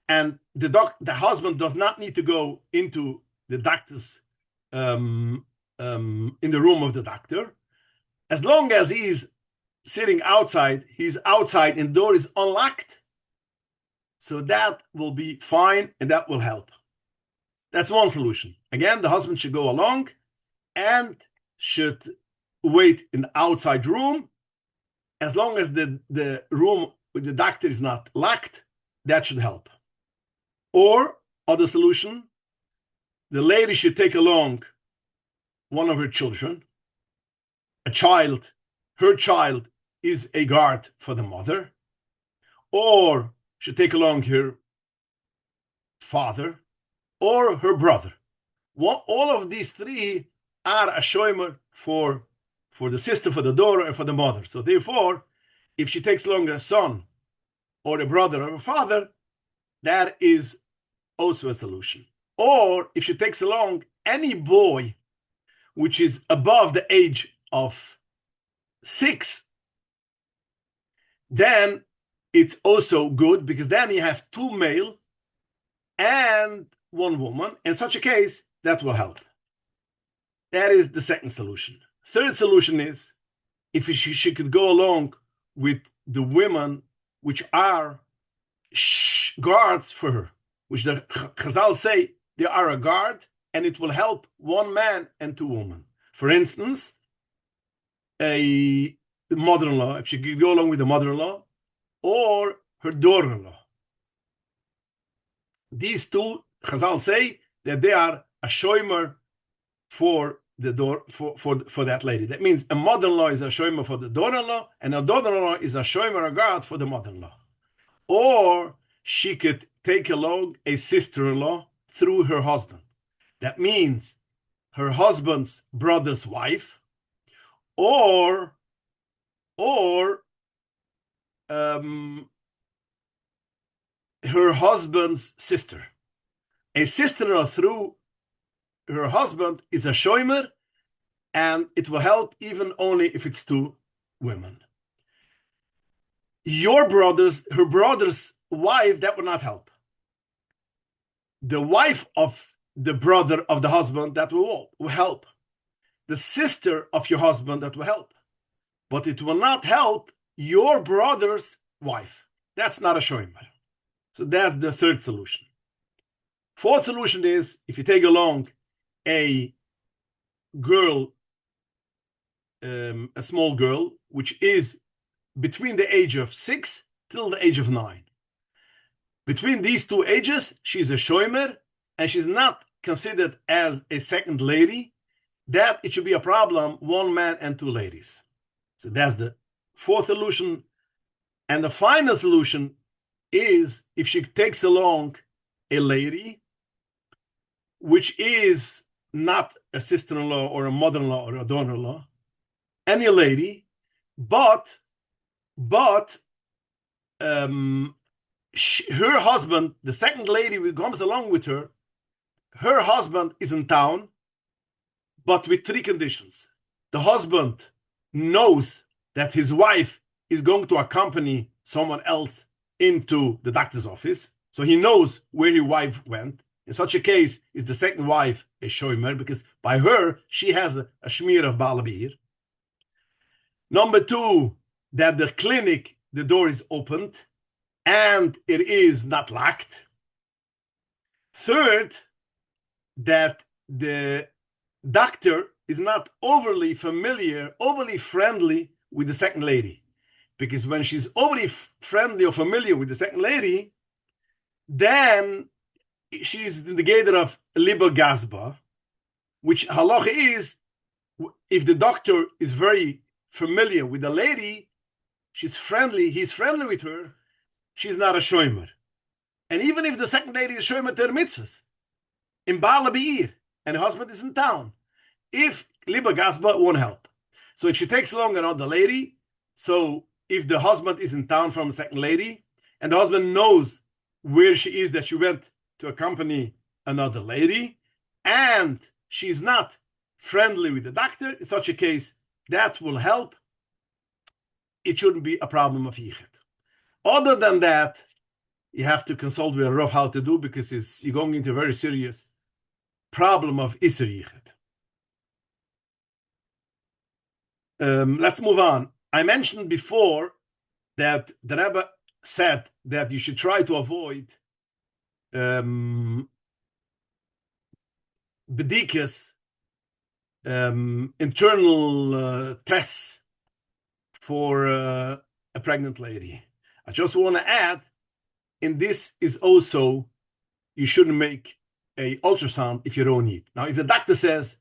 And the husband does not need to go into the doctor's, in the room of the doctor. As long as he's sitting outside, he's outside and the door is unlocked. So that will be fine and that will help. That's one solution. Again, the husband should go along and should wait in the outside room. As long as the room with the doctor is not locked, that should help. Or, other solution, the lady should take along one of her children. Her child is a guard for the mother. Or should take along her father or her brother. All of these 3 are a shomer for the sister, for the daughter, and for the mother. So therefore, if she takes along a son or a brother or a father, that is also a solution. Or if she takes along any boy which is above the age of 6, then it's also good, because then you have 2 male and 1 woman. In such a case, that will help. That is the second solution. Third solution is if she could go along with the women which are guards for her, which the Chazal say they are a guard, and it will help 1 man and 2 women. For instance, a mother-in-law, if she could go along with the mother-in-law, or her daughter-in-law. These 2, Chazal say that they are a shomer for the for that lady. That means a mother-in-law is a shomer for the daughter-in-law, and a daughter-in-law is a shomer, a guard for the mother-in-law. Or she could take along a sister-in-law through her husband. That means her husband's brother's wife, or her husband's sister. A sister-in-law through her husband is a shomer, and it will help even only if it's 2 women. Her brother's wife, that will not help. The wife of the brother of the husband, that will help. The sister of your husband, that will help. but it will not help your brother's wife. That's not a shomer. So that's the third solution. Fourth solution is if you take along a girl, a small girl, which is between the age of 6 till the age of 9. Between these two ages, she's a shomer, and she's not considered as a second lady. That it should be a problem, one man and two ladies. So that's the fourth solution. And the final solution is if she takes along a lady, which is not a sister-in-law or a mother-in-law or a daughter-in-law, any lady, but her husband, the second lady who comes along with her, her husband is in town, but with three conditions. The husband knows that his wife is going to accompany someone else into the doctor's office, so he knows where his wife went. In such a case, is the second wife a shomer, because by her, she has a shmir of Baal Beir. Number two, that the clinic, the door is opened, and it is not locked. Third, that the doctor is not overly familiar, overly friendly with the second lady. Because when she's overly friendly or familiar with the second lady, then she's in the gather of liber gasba, which halacha is, if the doctor is very familiar with the lady, she's friendly, he's friendly with her, she's not a shomer. And even if the second lady is shomer ter mitzvahs, in Baal Beir, and her husband is in town, if liber gasba won't help. So if she takes along another lady, so if the husband is in town from the second lady, and the husband knows where she is, that she went to accompany another lady, and she's not friendly with the doctor, in such a case, that will help. It shouldn't be a problem of yichud. Other than that, you have to consult with a Rav how to do, because you're going into a very serious problem of iser yichud. Let's move on. I mentioned before that the Rebbe said that you should try to avoid bedikas, internal tests for a pregnant lady. I just want to add, in this is also, you shouldn't make a ultrasound if you don't need. Now, if the doctor says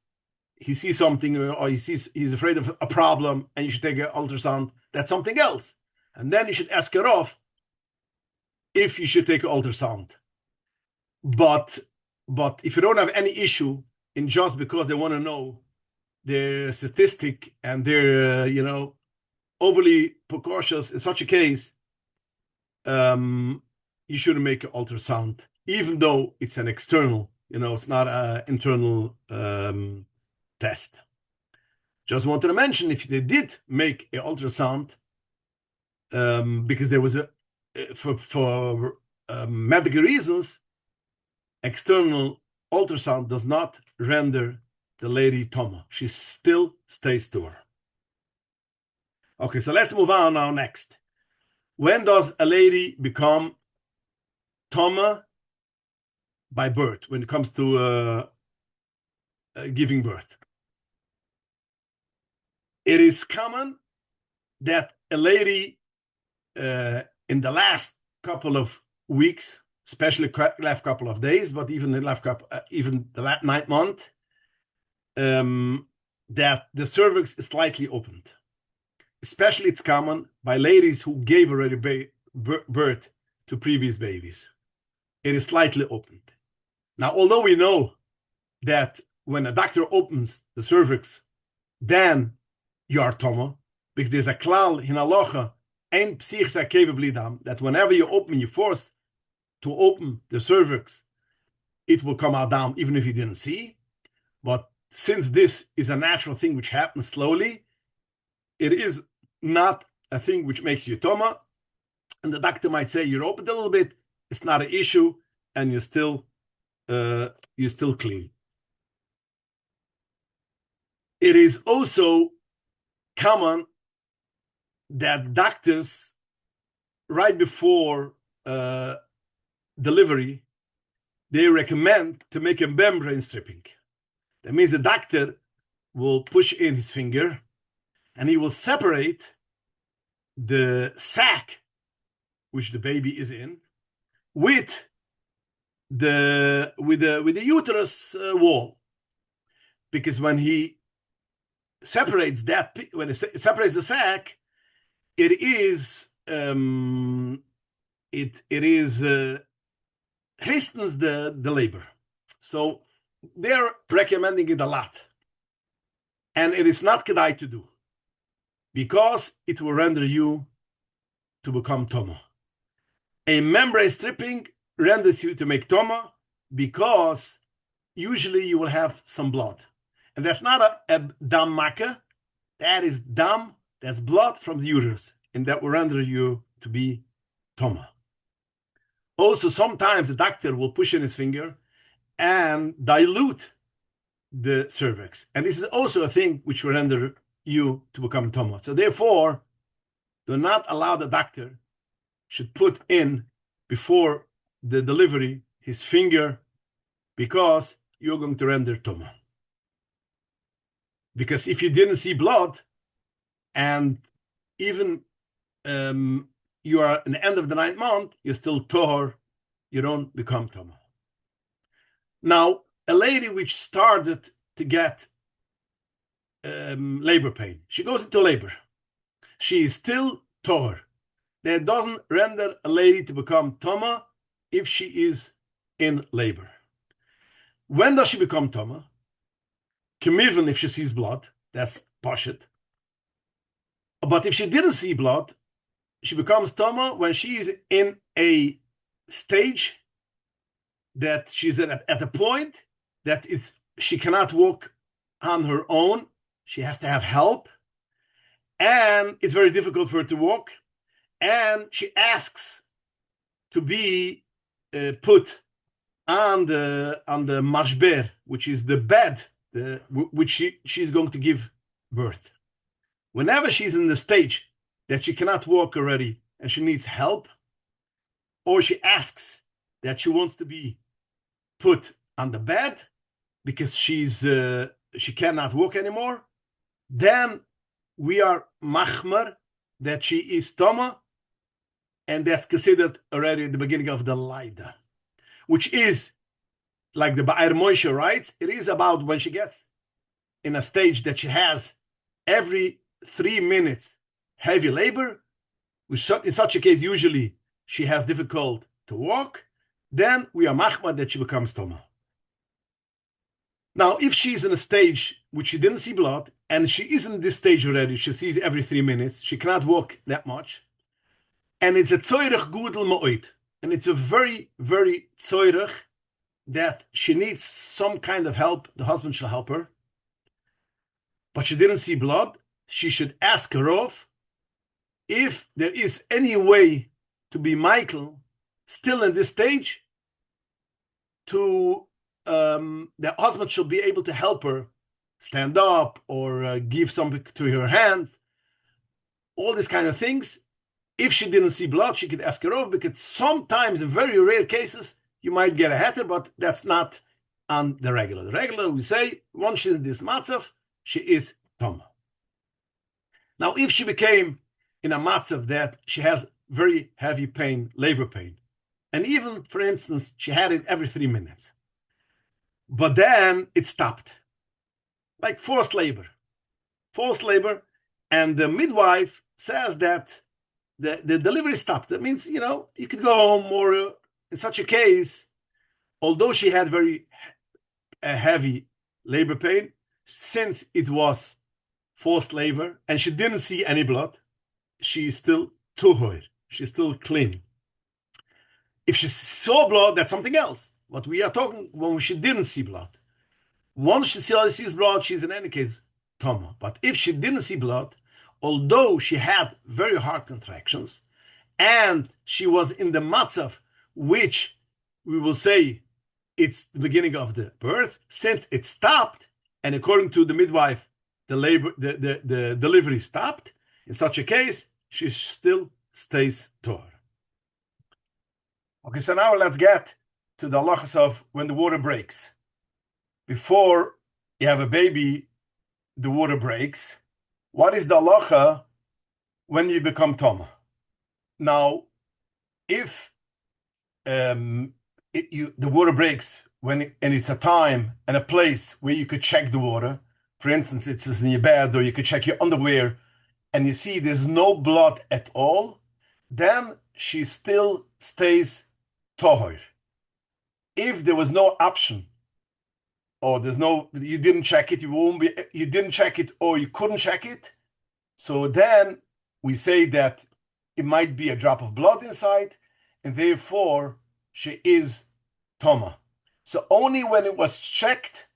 he sees something, or he's afraid of a problem, and you should take an ultrasound, that's something else. And then you should ask her off if you should take an ultrasound. But if you don't have any issue, in just because they want to know their statistic and they're overly precautious, in such a case, you shouldn't make an ultrasound, even though it's an external, it's not an internal test. Just wanted to mention, if they did make an ultrasound, because there was for medical reasons, external ultrasound does not render the lady toma. She still stays to her. Okay, so let's move on now next. When does a lady become toma by birth, when it comes to giving birth? It is common that a lady in the last couple of weeks, especially last couple of days, but even the last even the last 9th month, that the cervix is slightly opened. Especially it's common by ladies who gave already birth to previous babies. It is slightly opened. Now, although we know that when a doctor opens the cervix, then you are toma, because there's a klal in halacha, ein psich sakeve blidam, that whenever you force to open the cervix, it will come out down, even if you didn't see. But since this is a natural thing which happens slowly, it is not a thing which makes you toma, and the doctor might say you're opened a little bit, it's not an issue, and you're still clean. It is also common that doctors, right before delivery, they recommend to make a membrane stripping. That means the doctor will push in his finger and he will separate the sac which the baby is in with the uterus wall, because when he separates that, when it separates the sac, it is hastens the labor. So they're recommending it a lot, and it is not kedai to do, because it will render you to become toma. A membrane stripping renders you to make toma, because usually you will have some blood, and that's not a dam maka. That is dam, that's blood from the uterus, and that will render you to be toma. Also, sometimes the doctor will push in his finger and dilute the cervix, and this is also a thing which will render you to become toma. So therefore, do not allow the doctor should put in before the delivery his finger, because you're going to render toma. Because if you didn't see blood, and even you are in the end of the 9th month, you're still tohor, you don't become toma. Now, a lady which started to get labor pain, she goes into labor, she is still tohor. That doesn't render a lady to become toma if she is in labor. When does she become toma? Kemivan, if she sees blood, that's pashut. But if she didn't see blood, she becomes toma when she is in a stage that she's at a point that is she cannot walk on her own. She has to have help, and it's very difficult for her to walk. And she asks to be put on the mashber, which is the bed, which she's going to give birth. Whenever she's in the stage that she cannot walk already and she needs help, or she asks that she wants to be put on the bed because she cannot walk anymore, then we are machmer that she is toma, and that's considered already the beginning of the Leida, which is, like the Ba'er Moshe writes, it is about when she gets in a stage that she has every 3 minutes heavy labor, which in such a case, usually she has difficult to walk, then we are machma that she becomes toma. Now, if she's in a stage which she didn't see blood, and she is in this stage already, she sees every 3 minutes, she cannot walk that much, and it's a tzoyrech gudel ma'oid, and it's a very, very tzoyrech that she needs some kind of help, the husband shall help her, but she didn't see blood, she should ask her off if there is any way to be Michael still in this stage, to the husband should be able to help her stand up or give something to her hands, all these kind of things. If she didn't see blood, she could ask her off, because sometimes in very rare cases you might get a heter, but that's not on the regular. The regular, we say, once she's in this matzav, she is toma. Now, if she became in a matzav that she has very heavy pain, labor pain, and even, for instance, she had it every 3 minutes, but then it stopped, like forced labor, and the midwife says that the delivery stopped. That means, you could go home, or in such a case, although she had very heavy labor pain, since it was forced labor and she didn't see any blood, she is still tuhoir, she's still clean. If she saw blood, that's something else. What we are talking when she didn't see blood. Once she sees blood, she's in any case toma. But if she didn't see blood, although she had very hard contractions, and she was in the matzav, which we will say it's the beginning of the birth, since it stopped, and according to the midwife, the delivery stopped, in such a case, she still stays tahor. Okay, so now let's get to the halachas of when the water breaks. Before you have a baby, the water breaks. What is the halacha when you become tama? Now, if the water breaks and it's a time and a place where you could check the water, for instance, it's in your bed or you could check your underwear, and you see there's no blood at all, then she still stays tahor. If there was no option, or you didn't check it, you didn't check it, or you couldn't check it, so then we say that it might be a drop of blood inside, and therefore she is tama. So only when it was checked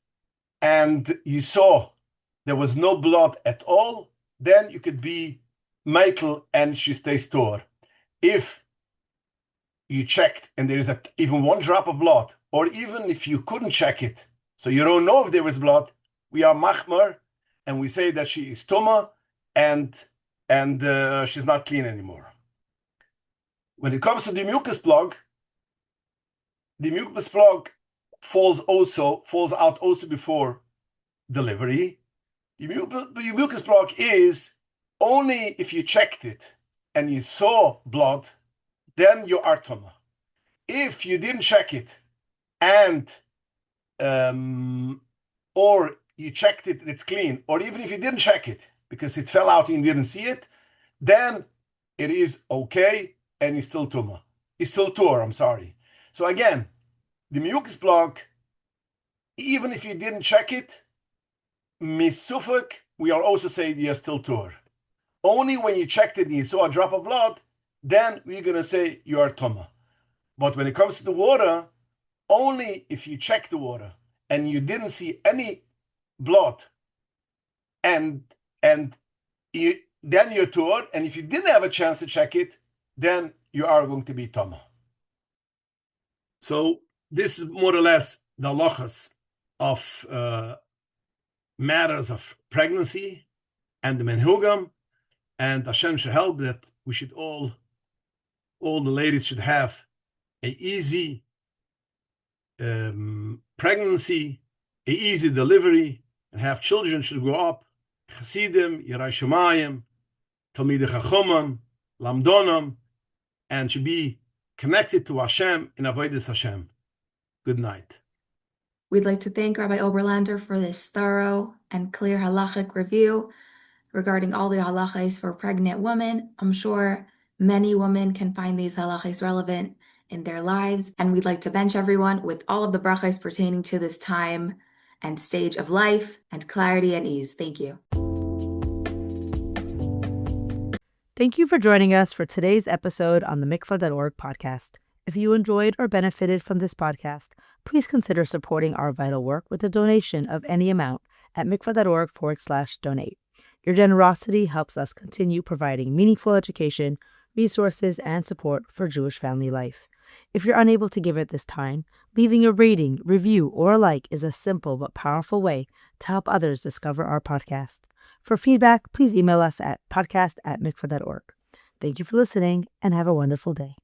and you saw there was no blood at all, then you could be Michael and she stays tahor. If you checked and there is even one drop of blood, or even if you couldn't check it, so you don't know if there was blood, we are machmer, and we say that she is tuma, and she's not clean anymore. When it comes to the mucus plug falls out also before delivery. The mucus plug is only if you checked it and you saw blood, then you are tuma. If you didn't check it and or you checked it and it's clean, or even if you didn't check it because it fell out and you didn't see it, then it is okay and it's still tuma. It's still tahor, I'm sorry. So again, the mucus plug, even if you didn't check it, misufak, we are also saying you're still tahor. Only when you checked it and you saw a drop of blood, then we're going to say you are tuma. But when it comes to the water, only if you check the water and you didn't see any blood, and then you're tahor, and if you didn't have a chance to check it, then you are going to be tama. So this is more or less the halachas of matters of pregnancy and the menhugam, and Hashem should help that we should all the ladies should have an easy pregnancy, an easy delivery, and have children should grow up Chasidim, Yirai Shemayim, Talmidei Chachomim, Lamdonam, and should be connected to Hashem in avodas Hashem. Good night. We'd like to thank Rabbi Oberlander for this thorough and clear halachic review regarding all the halachos for pregnant women. I'm sure many women can find these halachos relevant in their lives, and we'd like to bench everyone with all of the brachos pertaining to this time and stage of life and clarity and ease. Thank you. Thank you for joining us for today's episode on the mikvah.org podcast. If you enjoyed or benefited from this podcast, please consider supporting our vital work with a donation of any amount at mikvah.org/donate. Your generosity helps us continue providing meaningful education, resources, and support for Jewish family life. If you're unable to give at this time, leaving a rating, review, or a like is a simple but powerful way to help others discover our podcast. For feedback, please email us at podcast@mikvah.org. Thank you for listening and have a wonderful day.